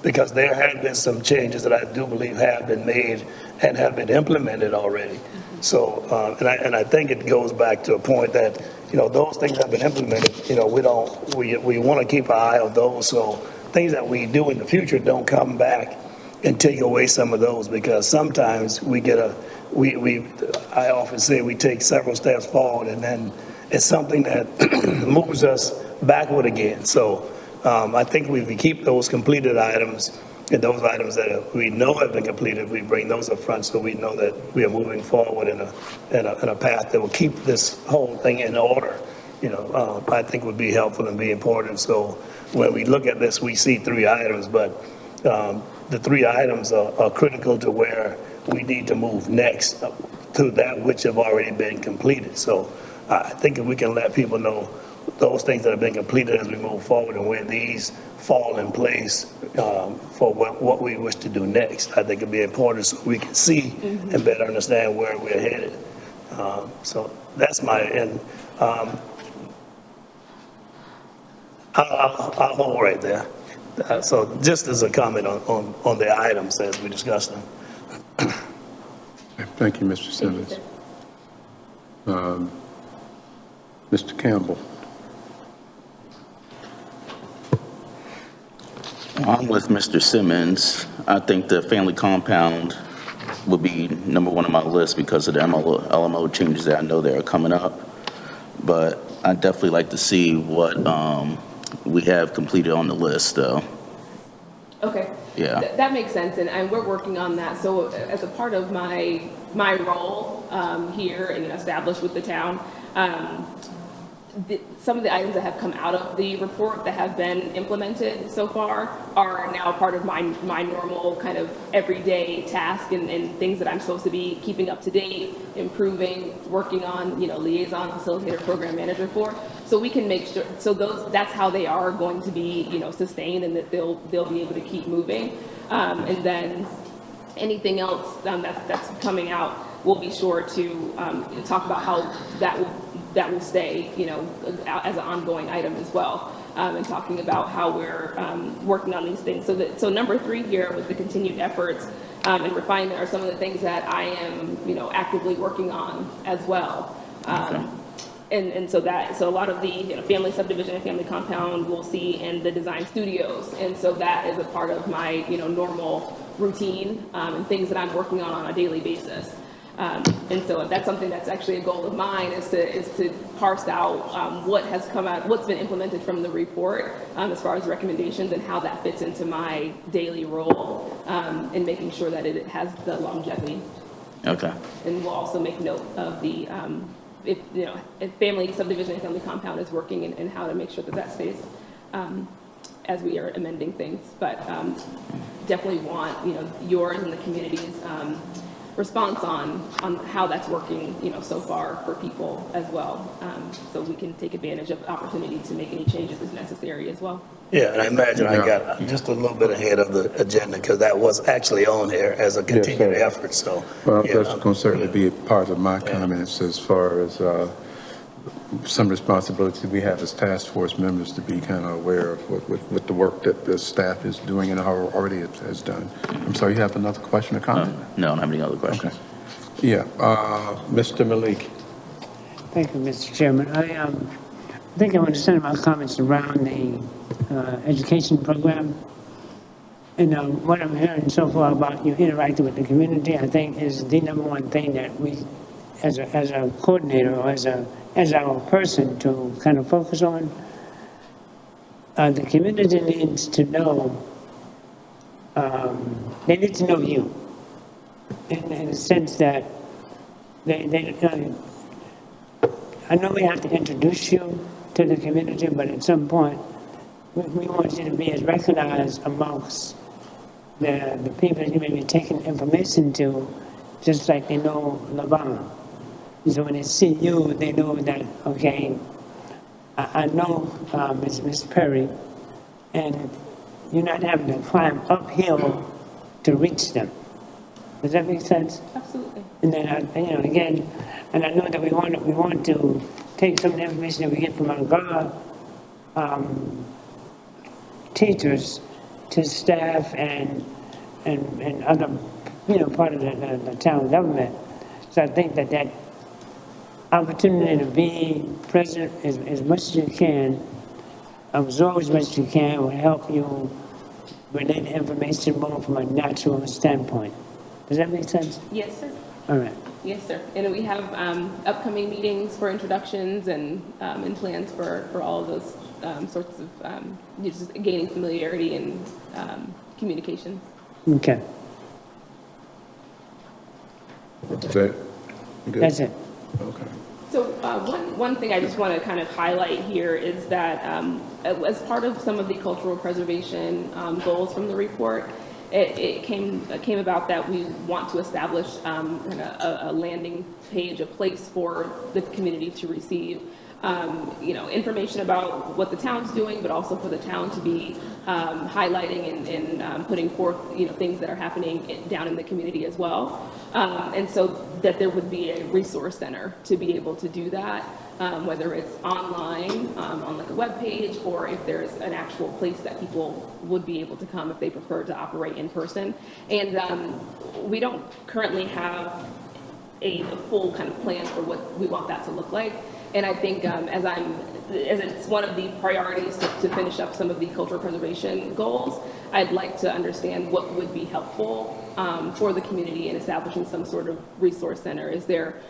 because there have been some changes that I do believe have been made and have been implemented already. So, and I think it goes back to a point that, those things have been implemented, we want to keep an eye on those, so things that we do in the future don't come back and take away some of those, because sometimes we get I often say we take several steps forward and then it's something that moves us backward again. So I think if we keep those completed items and those items that we know have been completed, we bring those up front so we know that we are moving forward in a path that will keep this whole thing in order. I think would be helpful and be important. So when we look at this, we see three items, but the three items are critical to where we need to move next to that which have already been completed. So I think if we can let people know those things that have been completed as we move forward and where these fall in place for what we wish to do next, I think it'd be important so we can see and better understand where we're headed. So that's my end. I'll hold right there. So just as a comment on the items as we discussed them. Thank you, Mr. Simmons. Mr. Campbell. I'm with Mr. Simmons. I think the family compound would be number one on my list because of the LMO changes that I know that are coming up. But I'd definitely like to see what we have completed on the list, though. Okay. Yeah. That makes sense, and we're working on that. So as a part of my role here and established with the town, some of the items that have come out of the report that have been implemented so far are now part of my normal kind of everyday task and things that I'm supposed to be keeping up to date, improving, working on, liaison, facilitator, program manager for. So we can make sure, so that's how they are going to be, sustained, and that they'll be able to keep moving. And then anything else that's coming out, we'll be sure to talk about how that will stay, as an ongoing item as well, and talking about how we're working on these things. So number 3 here with the continued efforts and refinement are some of the things that I am, actively working on as well. Okay. And so a lot of the family subdivision and family compound we'll see in the design studios, and so that is a part of my normal routine and things that I'm working on a daily basis. And so that's something that's actually a goal of mine is to parse out what has come out, what's been implemented from the report as far as recommendations and how that fits into my daily role in making sure that it has the longevity. Okay. And we'll also make note of the if family subdivision and family compound is working and how to make sure that stays as we are amending things. But definitely want yours and the community's response on how that's working so far for people as well, so we can take advantage of the opportunity to make any changes as necessary as well. Yeah, and I imagine I got just a little bit ahead of the agenda because that was actually on here as a continued effort. So, Well, that's going to certainly be a part of my comments as far as some responsibility we have as task force members to be kind of aware of with the work that the staff is doing and already has done. I'm sorry, you have another question or comment? No, I don't have any other questions. Okay. Yeah, Mr. Malik. Thank you, Mr. Chairman. I think I want to center my comments around the education program. And what I'm hearing so far about you interacting with the community, I think is the number one thing that we, as a coordinator or as our person to kind of focus on. The community needs to know, they need to know you in the sense that I know we have to introduce you to the community, but at some point, we want you to be as recognized amongst the people that you may be taking information to, just like they know LaVon. So when they see you, they know that, okay, I know Ms. Perry, and you're not having to climb uphill to reach them. Does that make sense? Absolutely. And then, again, and I know that we want to take some of the information that we get from our Gullah teachers to staff and other, part of the town government. So I think that opportunity to be present as much as you can, absorb as much as you can, will help you relate information more from a natural standpoint. Does that make sense? Yes, sir. All right. Yes, sir. And we have upcoming meetings for introductions and plans for all of those sorts of just gaining familiarity and communication. Okay. That's it? You good? That's it. Okay. So one thing I just want to kind of highlight here is that as part of some of the cultural preservation goals from the report, it came about that we want to establish a landing page, a place for the community to receive information about what the town's doing, but also for the town to be highlighting and putting forth things that are happening down in the community as well. And so that there would be a resource center to be able to do that, whether it's online on like a web page, or if there's an actual place that people would be able to come if they prefer to operate in person. And we don't currently have a full kind of plan for what we want that to look like. And I think as it's one of the priorities to finish up some of the cultural preservation goals, I'd like to understand what would be helpful for the community in establishing some sort of resource center. Is there,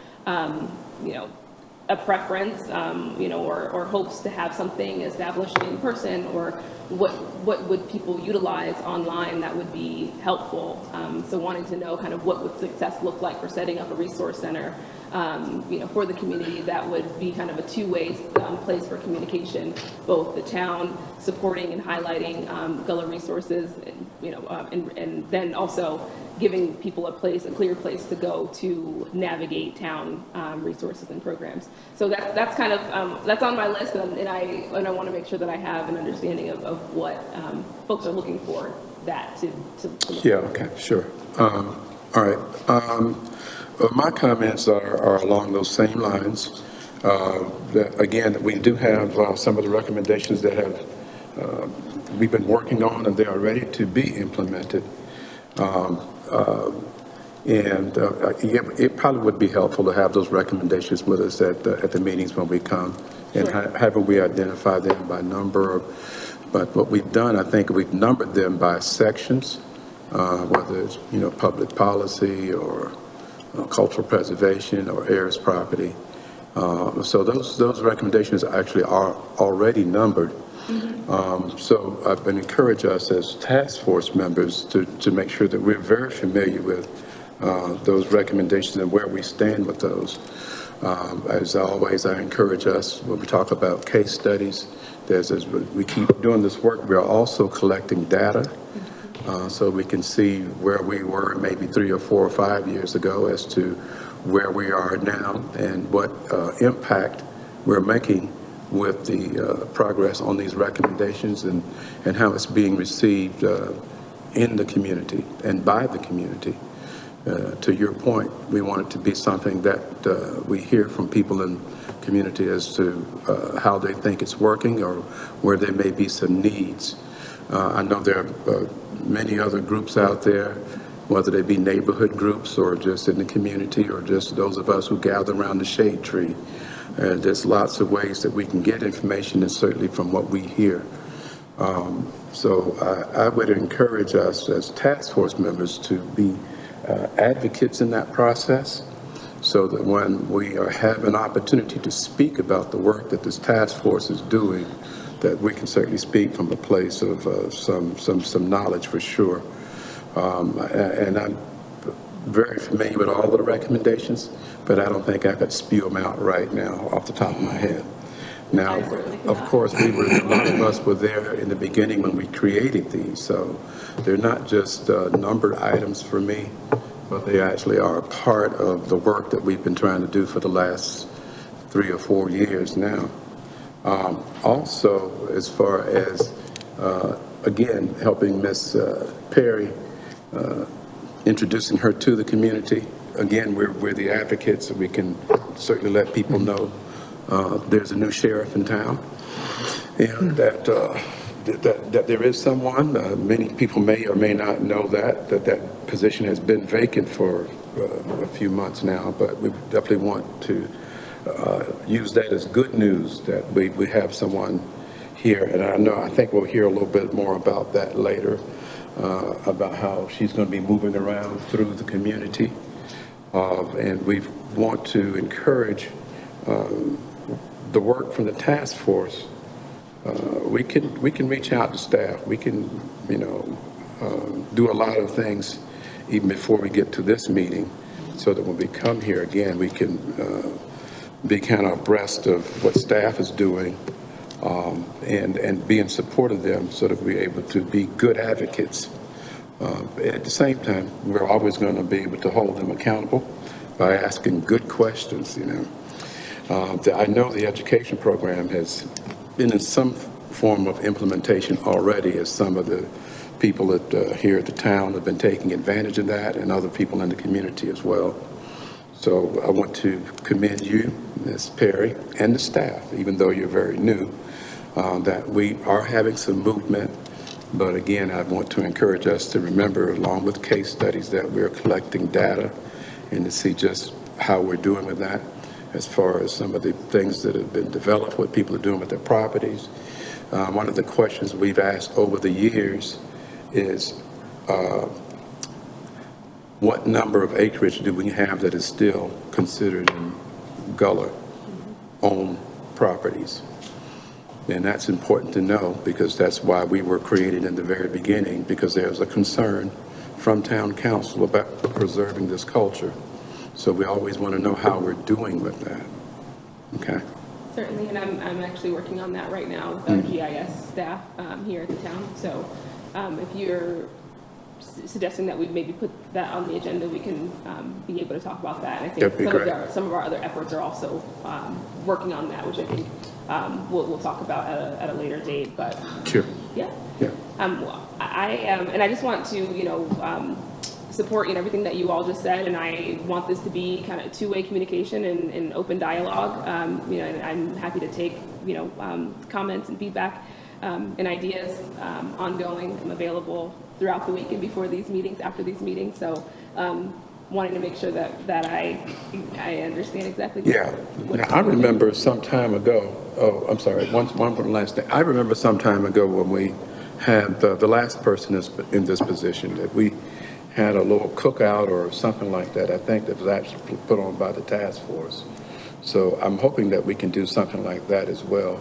a preference, or hopes to have something established in person, or what would people utilize online that would be helpful? So wanting to know kind of what would success look like for setting up a resource center, for the community that would be kind of a two-way place for communication, both the town supporting and highlighting Gullah resources, and then also giving people a clear place to go to navigate town resources and programs. So that's kind of that's on my list, and I want to make sure that I have an understanding of what folks are looking for that to Yeah, okay, sure. All right. My comments are along those same lines. Again, we do have some of the recommendations that we've been working on, and they are ready to be implemented. It probably would be helpful to have those recommendations with us at the meetings when we come, and haven't we identify them by number. But what we've done, I think we've numbered them by sections, whether it's public policy or cultural preservation or heirs property. So those recommendations actually are already numbered. So I've been encouraged us as task force members to make sure that we're very familiar with those recommendations and where we stand with those. As always, I encourage us when we talk about case studies, as we keep doing this work, we're also collecting data so we can see where we were maybe 3 or 4 or 5 years ago as to where we are now and what impact we're making with the progress on these recommendations and how it's being received in the community and by the community. To your point, we want it to be something that we hear from people in the community as to how they think it's working or where there may be some needs. I know there are many other groups out there, whether they be neighborhood groups or just in the community or just those of us who gather around the shade tree. And there's lots of ways that we can get information, and certainly from what we hear. So I would encourage us as task force members to be advocates in that process, so that when we have an opportunity to speak about the work that this task force is doing, that we can certainly speak from a place of some knowledge for sure. And I'm very familiar with all of the recommendations, but I don't think I could spew them out right now off the top of my head. Now, of course, a lot of us were there in the beginning when we created these, so they're not just numbered items for me, but they actually are a part of the work that we've been trying to do for the last 3 or 4 years now. Also, as far as, again, helping Miss Perry, introducing her to the community, again, we're the advocates, so we can certainly let people know there's a new sheriff in town, and that there is someone. Many people may or may not know that position has been vacant for a few months now, but we definitely want to use that as good news that we have someone here. And I think we'll hear a little bit more about that later, about how she's going to be moving around through the community. And we want to encourage the work from the task force. We can reach out to staff. We can, do a lot of things even before we get to this meeting, so that when we come here again, we can be kind of abreast of what staff is doing, and be in support of them, so that we're able to be good advocates. At the same time, we're always going to be able to hold them accountable by asking good questions. I know the education program has been in some form of implementation already, as some of the people here at the town have been taking advantage of that, and other people in the community as well. So I want to commend you, Ms. Perry, and the staff, even though you're very new, that we are having some movement. But again, I want to encourage us to remember, along with case studies, that we're collecting data and to see just how we're doing with that, as far as some of the things that have been developed, what people are doing with their properties. One of the questions we've asked over the years is, what number of acreage do we have that is still considered in Gullah owned properties? And that's important to know, because that's why we were created in the very beginning, because there's a concern from town council about preserving this culture. So we always want to know how we're doing with that. Okay. Certainly, and I'm actually working on that right now with our GIS staff here at the town. So if you're suggesting that we maybe put that on the agenda, we can be able to talk about that. And I think some of our other efforts are also working on that, which I think we'll talk about at a later date. But Sure. Yeah. Yeah. And I just want to support everything that you all just said, and I want this to be kind of two-way communication and open dialogue. And I'm happy to take comments and feedback and ideas ongoing. I'm available throughout the week and before these meetings, after these meetings. So wanting to make sure that I understand exactly. Yeah. Now, I remember some time ago. Oh, I'm sorry. One for the last thing. I remember some time ago when we had the last person in this position, that we had a little cookout or something like that. I think that was actually put on by the task force. So I'm hoping that we can do something like that as well,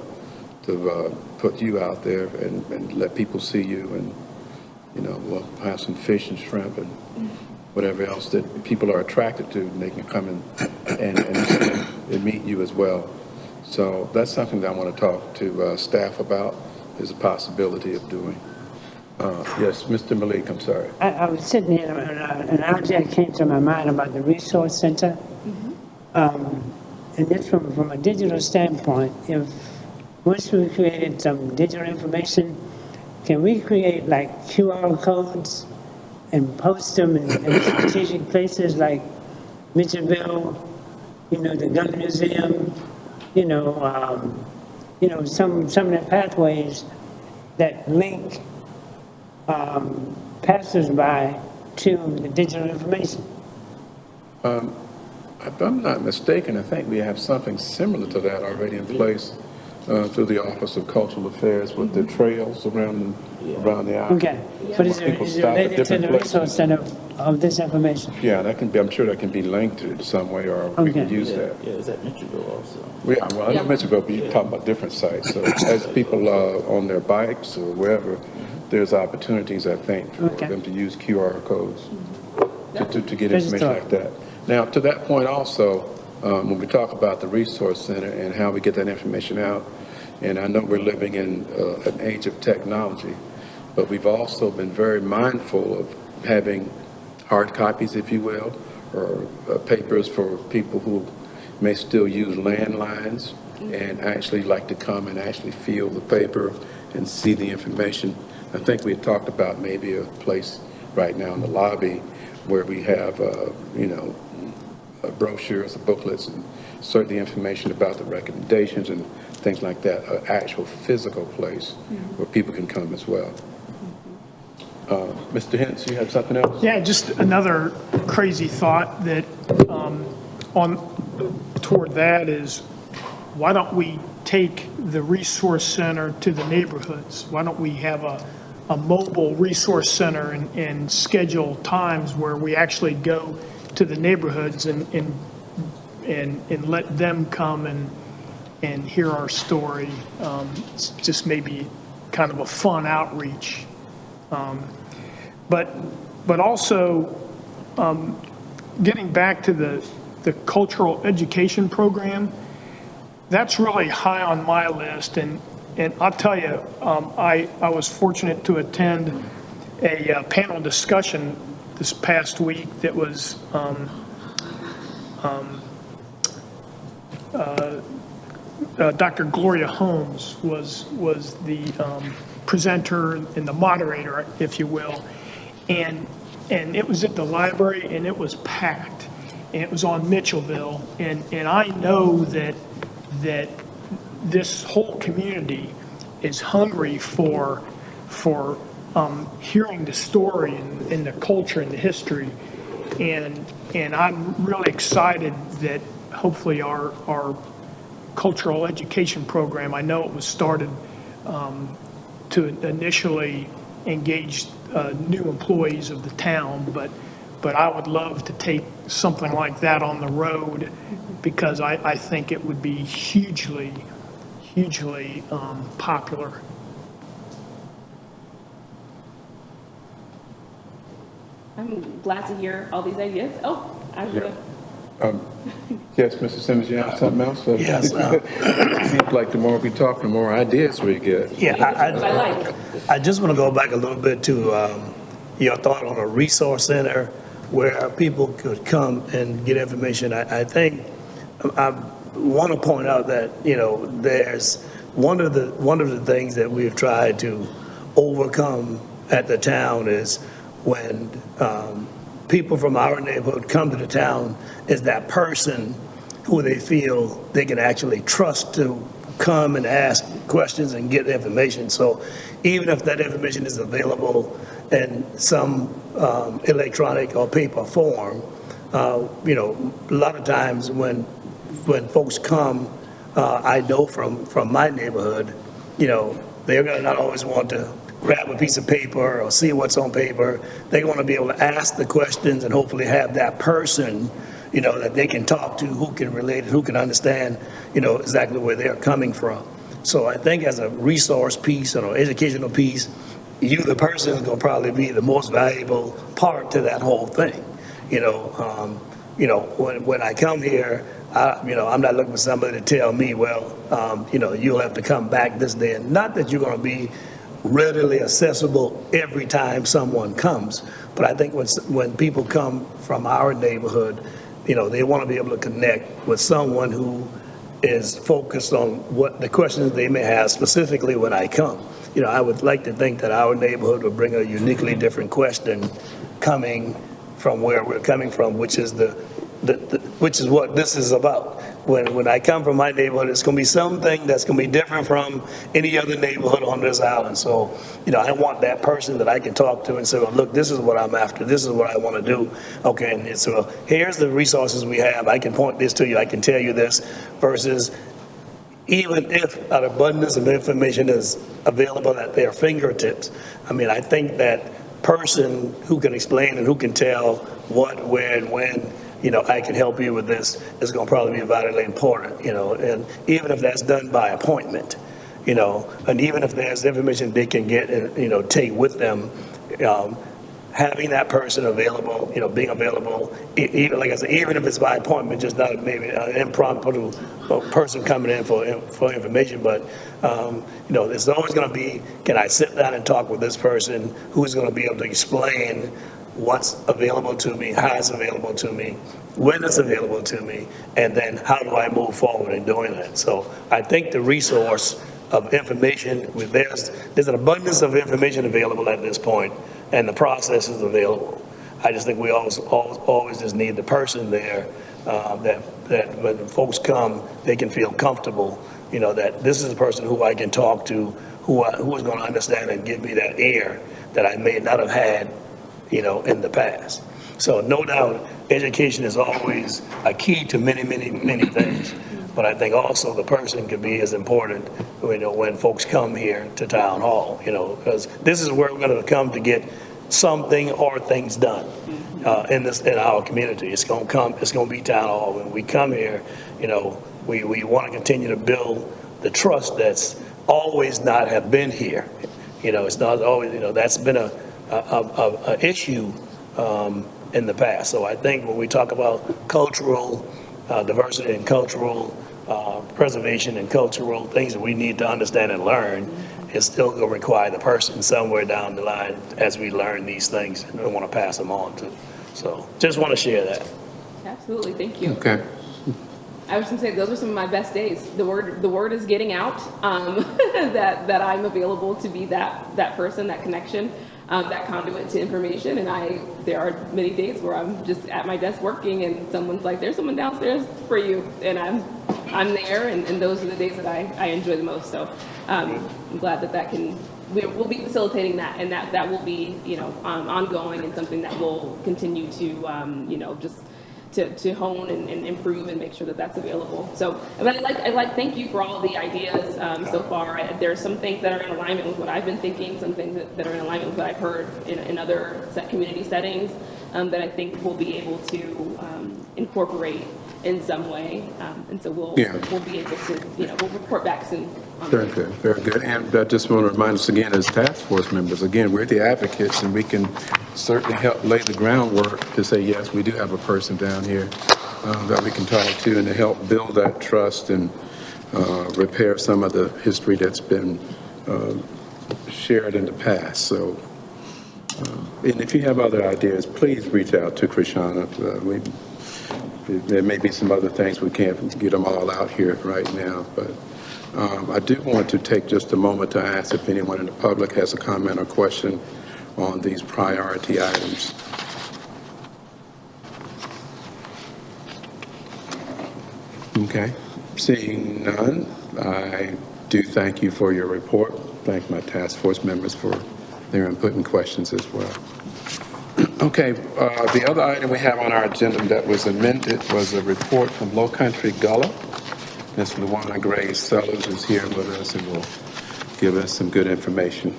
to put you out there and let people see you, and we'll have some fish and shrimp and whatever else that people are attracted to, and they can come and meet you as well. So that's something that I want to talk to staff about. There's a possibility of doing. Yes, Mr. Malik, I'm sorry. I was sitting here, and an object came to my mind about the resource center. And this from a digital standpoint, if once we created some digital information, can we create like QR codes and post them in strategic places like Mitchellville, the Gun Museum, some of the pathways that link passersby to the digital information? If I'm not mistaken, I think we have something similar to that already in place through the Office of Cultural Affairs with the trails around the island. Okay, but is People it stop at related to different the places. resource center of this information? Yeah, that can be, I'm sure that can be linked to it some way, or we can Okay. use that. Yeah, is that Mitchellville also? Yeah, well, I know Mitchellville, but you're talking about different sites. So as people on their bikes or wherever, there's opportunities, I think, for Okay. them to use QR codes to get Just information thought. like that. Now, to that point also, when we talk about the resource center and how we get that information out, and I know we're living in an age of technology, but we've also been very mindful of having hard copies, if you will, or papers for people who may still use landlines and actually like to come and actually feel the paper and see the information. I think we had talked about maybe a place right now in the lobby where we have, brochures, booklets, and certainly information about the recommendations and things like that, an actual physical place where people can come as well. Mr. Hintz, you have something else? Yeah, just another crazy thought that toward that is, why don't we take the resource center to the neighborhoods? Why don't we have a mobile resource center and schedule times where we actually go to the neighborhoods and let them come and hear our story? It's just maybe kind of a fun outreach. But also, getting back to the cultural education program, that's really high on my list. And I'll tell you, I was fortunate to attend a panel discussion this past week that was Dr. Gloria Holmes was the presenter and the moderator, if you will. And it was at the library, and it was packed, and it was on Mitchellville. And I know that this whole community is hungry for hearing the story and the culture and the history. And I'm really excited that hopefully our cultural education program, I know it was started to initially engage new employees of the town, but I would love to take something like that on the road, because I think it would be hugely popular. I'm glad to hear all these ideas. Oh, I was gonna. Yes, Mr. Simmons, you have something else? Yes, It seems like the more we talk, the more ideas we get. Yeah, I like. I just want to go back a little bit to your thought on a resource center where people could come and get information. I think I want to point out that, there's one of the things that we've tried to overcome at the town is when people from our neighborhood come to the town, is that person who they feel they can actually trust to come and ask questions and get information. So even if that information is available in some electronic or paper form, a lot of times when folks come, I know from my neighborhood, they're going to not always want to grab a piece of paper or see what's on paper. They're going to be able to ask the questions and hopefully have that person, that they can talk to, who can relate, who can understand, exactly where they're coming from. So I think as a resource piece or educational piece, you, the person, is going to probably be the most valuable part to that whole thing. When I come here, I'm not looking for somebody to tell me, well, you'll have to come back this day. And not that you're going to be readily accessible every time someone comes, but I think when people come from our neighborhood, they want to be able to connect with someone who is focused on what the questions they may have specifically when I come. I would like to think that our neighborhood would bring a uniquely different question coming from where we're coming from, which is which is what this is about. when I come from my neighborhood, it's going to be something that's going to be different from any other neighborhood on this island. So, I want that person that I can talk to and say, well, look, this is what I'm after. This is what I want to do. Okay, and so here's the resources we have. I can point this to you. I can tell you this versus even if an abundance of information is available at their fingertips. I think that person who can explain and who can tell what, where, and when, I can help you with this is going to probably be vitally important, and even if that's done by appointment, and even if there's information they can get and, take with them, having that person available, being available, even, like I said, even if it's by appointment, just not maybe an impromptu person coming in for information, but, it's always going to be, can I sit down and talk with this person who's going to be able to explain what's available to me, how it's available to me, when it's available to me, and then how do I move forward in doing that. So I think the resource of information, there's an abundance of information available at this point, and the process is available. I just think we always just need the person there that when folks come, they can feel comfortable, that this is the person who I can talk to, who is going to understand and give me that ear that I may not have had, in the past. So no doubt, education is always a key to many, many, many things. But I think also the person can be as important, when folks come here to town hall, because this is where we're going to come to get something or things done in our community. It's going to be town hall. When we come here, we want to continue to build the trust that's always not have been here. It's not always, that's been a issue in the past. So I think when we talk about cultural diversity and cultural preservation and cultural things that we need to understand and learn, it's still going to require the person somewhere down the line as we learn these things and we want to pass them on to. So just want to share that. Absolutely, thank you. Okay. I was going to say, those are some of my best days. The word is getting out, that I'm available to be that person, that connection, that conduit to information. And there are many days where I'm just at my desk working and someone's like, there's someone downstairs for you. And I'm there, and those are the days that I enjoy the most. So I'm glad we'll be facilitating that, and that will be, ongoing and something that will continue to, just to hone and improve and make sure that that's available. So, but thank you for all the ideas so far. There's some things that are in alignment with what I've been thinking, some things that are in alignment with what I've heard in other community settings that I think we'll be able to incorporate in some way. And so we'll be able to, we'll report back soon. Very good, very good. And I just want to remind us again, as task force members, again, we're the advocates, and we can certainly help lay the groundwork to say, yes, we do have a person down here that we can talk to and to help build that trust and repair some of the history that's been shared in the past. So, and if you have other ideas, please reach out to Krishana. There may be some other things, we can't get them all out here right now, but I do want to take just a moment to ask if anyone in the public has a comment or question on these priority items. Okay, seeing none, I do thank you for your report. Thank my task force members for their input and questions as well. Okay, the other item we have on our agenda that was amended was a report from Low Country Gullah. Ms. Luana Gray Sellers is here with us and will give us some good information.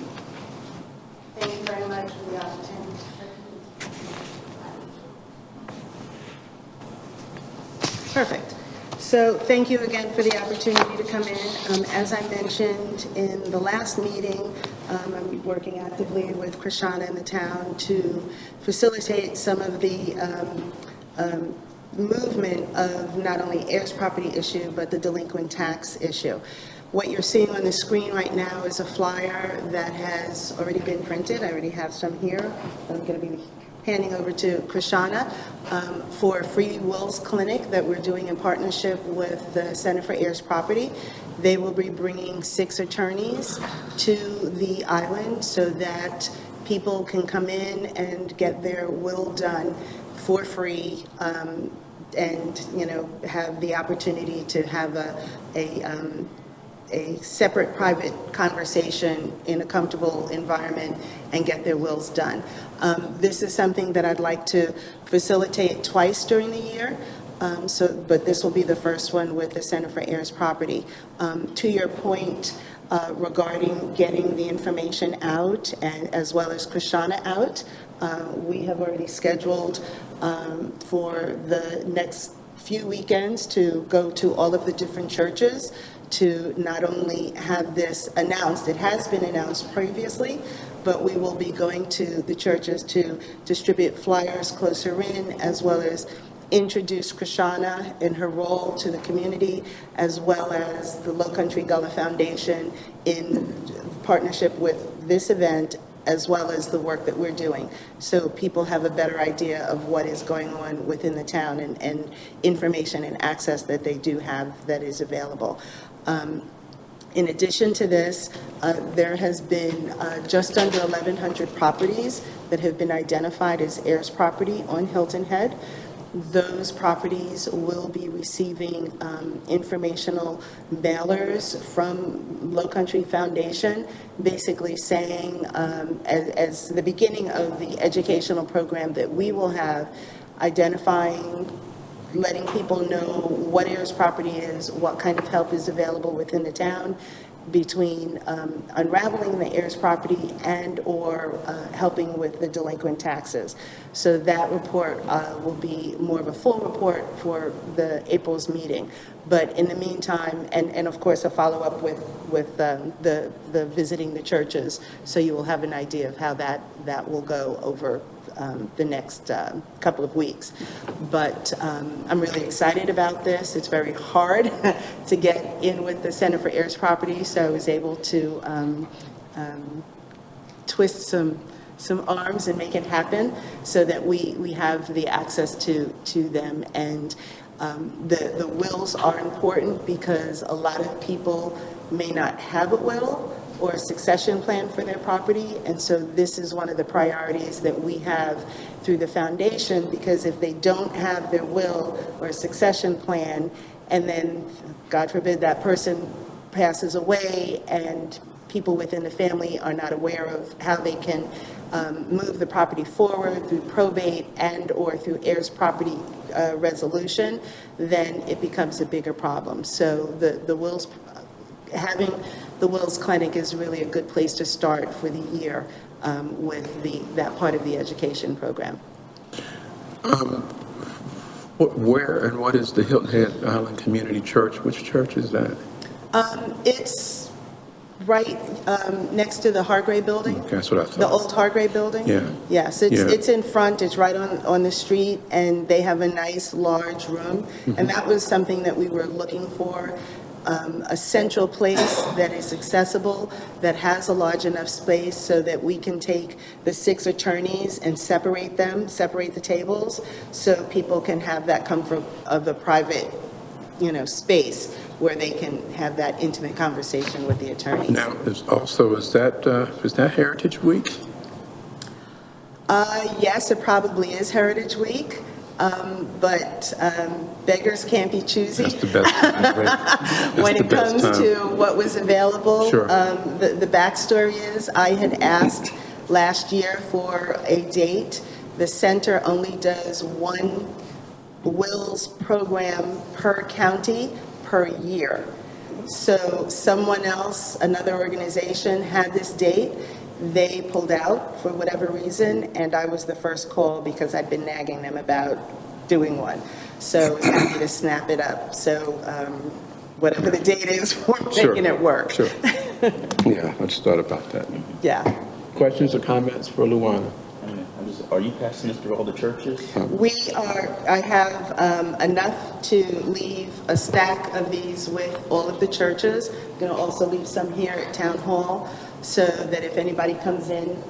Thank you very much for the opportunity. Perfect. So thank you again for the opportunity to come in. As I mentioned in the last meeting, I'm working actively with Krishana in the town to facilitate some of the movement of not only heirs property issue, but the delinquent tax issue. What you're seeing on the screen right now is a flyer that has already been printed. I already have some here. I'm going to be handing over to Krishana for a free wills clinic that we're doing in partnership with the Center for Heirs Property. They will be bringing 6 attorneys to the island so that people can come in and get their will done. for free, and, you know, have the opportunity to have a separate private conversation in a comfortable environment and get their wills done. This is something that I'd like to facilitate twice during the year. But this will be the first one with the Center for Heirs Property. To your point regarding getting the information out, and as well as Krishana out, we have already scheduled for the next few weekends to go to all of the different churches to not only have this announced, it has been announced previously, but we will be going to the churches to distribute flyers closer in, as well as introduce Krishana in her role to the community, as well as the Low Country Gullah Foundation in partnership with this event, as well as the work that we're doing. So people have a better idea of what is going on within the town, and information and access that they do have that is available. In addition to this, there has been just under 1,100 properties that have been identified as heirs property on Hilton Head. Those properties will be receiving informational mailers from Low Country Foundation, basically saying, as the beginning of the educational program that we will have, identifying, letting people know what heirs property is, what kind of help is available within the town, between unraveling the heirs property and or helping with the delinquent taxes. So that report will be more of a full report for the April's meeting. But in the meantime, and of course a follow-up with the visiting the churches, so you will have an idea of how that will go over the next couple of weeks. But I'm really excited about this. It's very hard to get in with the Center for Heirs Property, so I was able to twist some arms and make it happen so that we have the access to them. And the wills are important because a lot of people may not have a will or a succession plan for their property, and so this is one of the priorities that we have through the foundation, because if they don't have their will or a succession plan, and then, God forbid, that person passes away and people within the family are not aware of how they can move the property forward through probate and or through heirs property resolution, then it becomes a bigger problem. So the wills, having the Wills Clinic is really a good place to start for the year with that part of the education program. Where and what is the Hilton Head Island Community Church? Which church is that? It's right next to the Hargrave building. Okay, that's what I thought. The old Hargrave building? Yeah. Yes, it's in front, it's right on the street, and they have a nice, large room. And that was something that we were looking for, a central place that is accessible, that has a large enough space so that we can take the 6 attorneys and separate the tables, so people can have that comfort of a private, space where they can have that intimate conversation with the attorneys. Now, is that Heritage Week? Yes, it probably is Heritage Week, but beggars can't be choosy. That's the best time. When it comes to what was available. Sure. The backstory is I had asked last year for a date. The center only does one wills program per county per year. So someone else, another organization, had this date. They pulled out for whatever reason, and I was the first call because I'd been nagging them about doing one. So I was happy to snap it up. So whatever the date is, we're making it work. Sure. Yeah, I just thought about that. Yeah. Questions or comments for Luana? Are you passing this through all the churches? I have enough to leave a stack of these with all of the churches. I'm going to also leave some here at Town Hall so that if anybody comes in,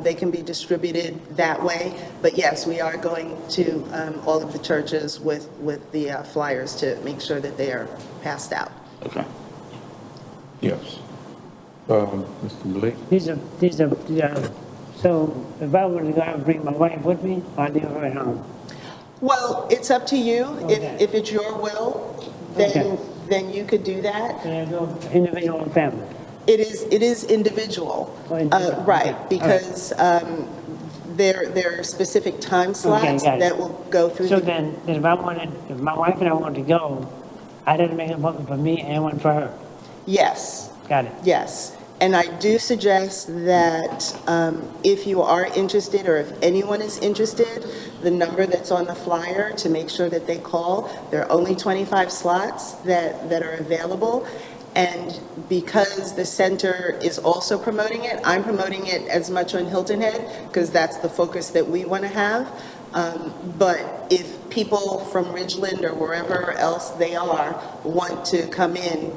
they can be distributed that way. But yes, we are going to all of the churches with the flyers to make sure that they are passed out. Okay. Yes. Mr. Blake? So if I were to go out and bring my wife with me, I'd leave her at home. Well, it's up to you. Okay. If it's your will, Okay. then you could do that. Can I go individual and family? It is individual. Oh, individual, Right, okay. All right. because there are specific time slots got it. that will go through. So the- then, if my wife and I wanted to go, I'd have to make an appointment for me and one for her. Yes. Got it. Yes, and I do suggest that if you are interested, or if anyone is interested, the number that's on the flyer, to make sure that they call. There are only 25 slots that are available, and because the center is also promoting it, I'm promoting it as much on Hilton Head, because that's the focus that we want to have. But if people from Ridgeland or wherever else they are want to come in,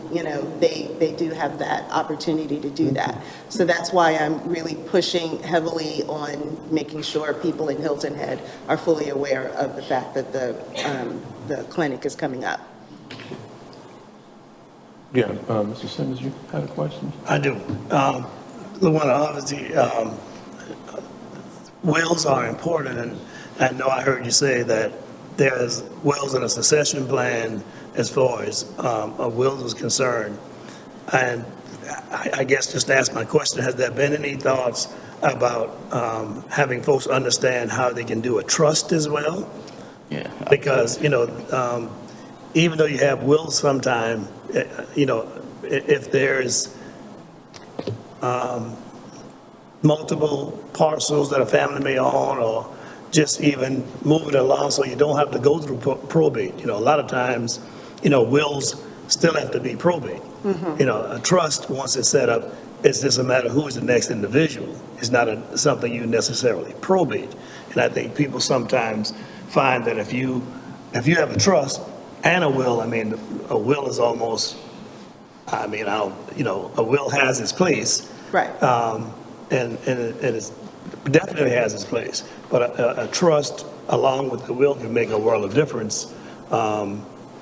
they do have that opportunity to do that. So that's why I'm really pushing heavily on making sure people in Hilton Head are fully aware of the fact that the clinic is coming up. Yeah, Mr. Simmons, you had a question? I do. Luana, obviously, wills are important, and I know I heard you say that there's wills in a succession plan as far as a will is concerned. And I guess just to ask my question, has there been any thoughts about having folks understand how they can do a trust as well? Yeah. Because, even though you have wills sometime, if there's multiple parcels that a family may own, or just even move it along so you don't have to go through probate. A lot of times, wills still have to be probate. A trust, once it's set up, it's just a matter of who is the next individual. It's not something you necessarily probate. And I think people sometimes find that if you have a trust and a will, a will is almost, a will has its place. Right. And it definitely has its place. But a trust along with the will can make a world of difference.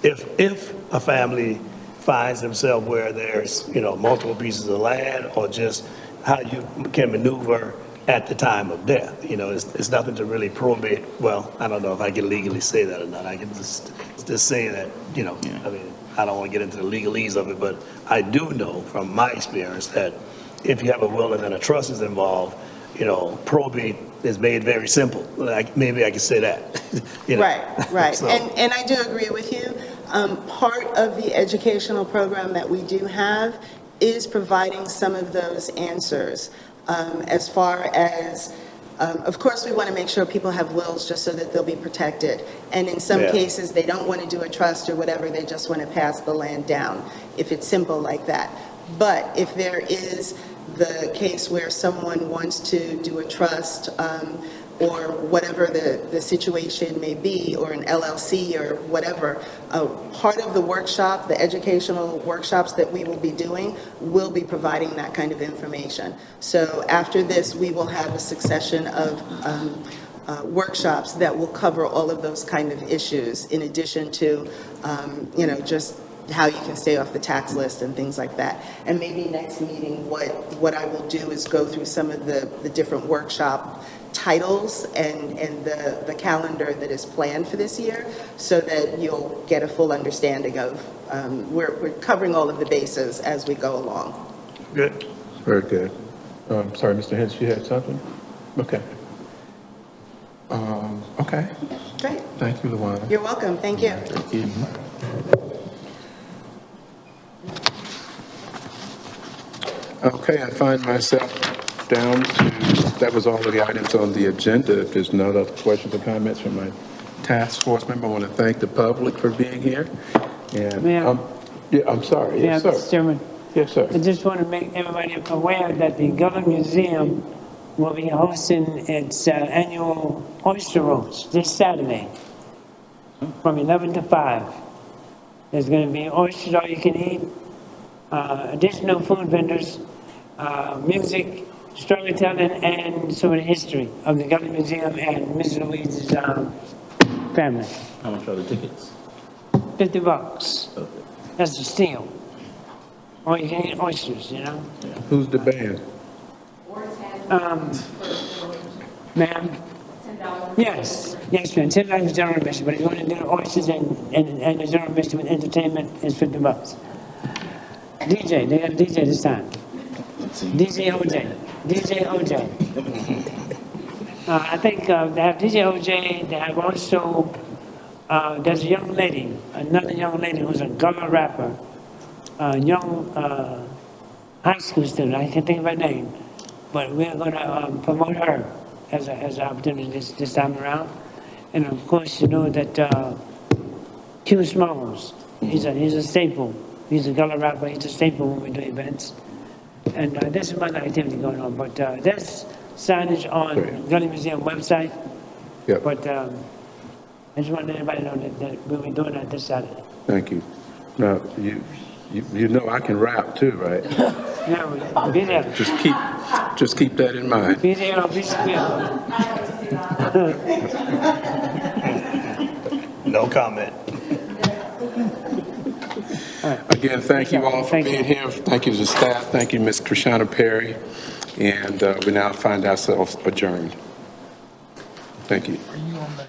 If a family finds themselves where there's, multiple pieces of land, or just how you can maneuver at the time of death. It's nothing to really probate. Well, I don't know if I can legally say that or not. I can just say that, I don't want to get into the legalese of it, but I do know from my experience that if you have a will and then a trust is involved, probate is made very simple. Maybe I can say that. Right. So- And I do agree with you. Part of the educational program that we do have is providing some of those answers, as far as, of course, we want to make sure people have wills just so that they'll be protected. And in some Yeah. cases, they don't want to do a trust or whatever, they just want to pass the land down, if it's simple like that. But if there is the case where someone wants to do a trust, or whatever the situation may be, or an LLC or whatever, part of the workshop, the educational workshops that we will be doing, will be providing that kind of information. So after this, we will have a succession of workshops that will cover all of those kind of issues, in addition to, just how you can stay off the tax list and things like that. And maybe next meeting, what I will do is go through some of the different workshop titles and the calendar that is planned for this year, so that you'll get a full understanding of, we're covering all of the bases as we go along. Good. Very good. Sorry, Mr. Hens, you had something? Okay. Okay. Great. Thank you, Luana. You're welcome. Thank you. Thank you. Okay, I find myself down to, that was all of the items on the agenda. If there's no other questions or comments from my task force member, I want to thank the public for being here. And, Mayor. yeah, I'm sorry. Yeah, Yes, sir. Mr. Chairman, Yes, sir. I just want to make everybody aware that the Gullah Museum will be hosting its annual oyster roast this Saturday from 11 to 5. There's going to be oysters all you can eat, additional food vendors, music, storytelling, and some of the history of the Gullah Museum and Ms. Louise's family. How much are the tickets? $50. Okay. That's a steal. All you can eat oysters, Who's the band? Ma'am, $10 Yes, ma'am, $10 is general admission, but if you want to do the oysters and the general admission with entertainment, it's $50. DJ, they got a DJ this time. DJ OJ. I think they have DJ OJ, they have also, there's a young lady, another young lady who's a Gullah rapper, a young high school student, I can't think of her name, but we're gonna promote her as an opportunity this time around. And of course, you know that Q Smalls, he's a staple. He's a Gullah rapper, he's a staple when we do events. And there's some other activity going on, but there's signage on Gullah Museum website. Yep. But I just want everybody to know that we'll be doing that this Saturday. Thank you. Now, you know I can rap too, right? Yeah, we'll be there. Just keep that in mind. Be there or be square. No comment. Again, thank you all for being here. Thank you to the staff. Thank you, Ms. Krishana Perry. And we now find ourselves adjourned. Thank you. Are you on the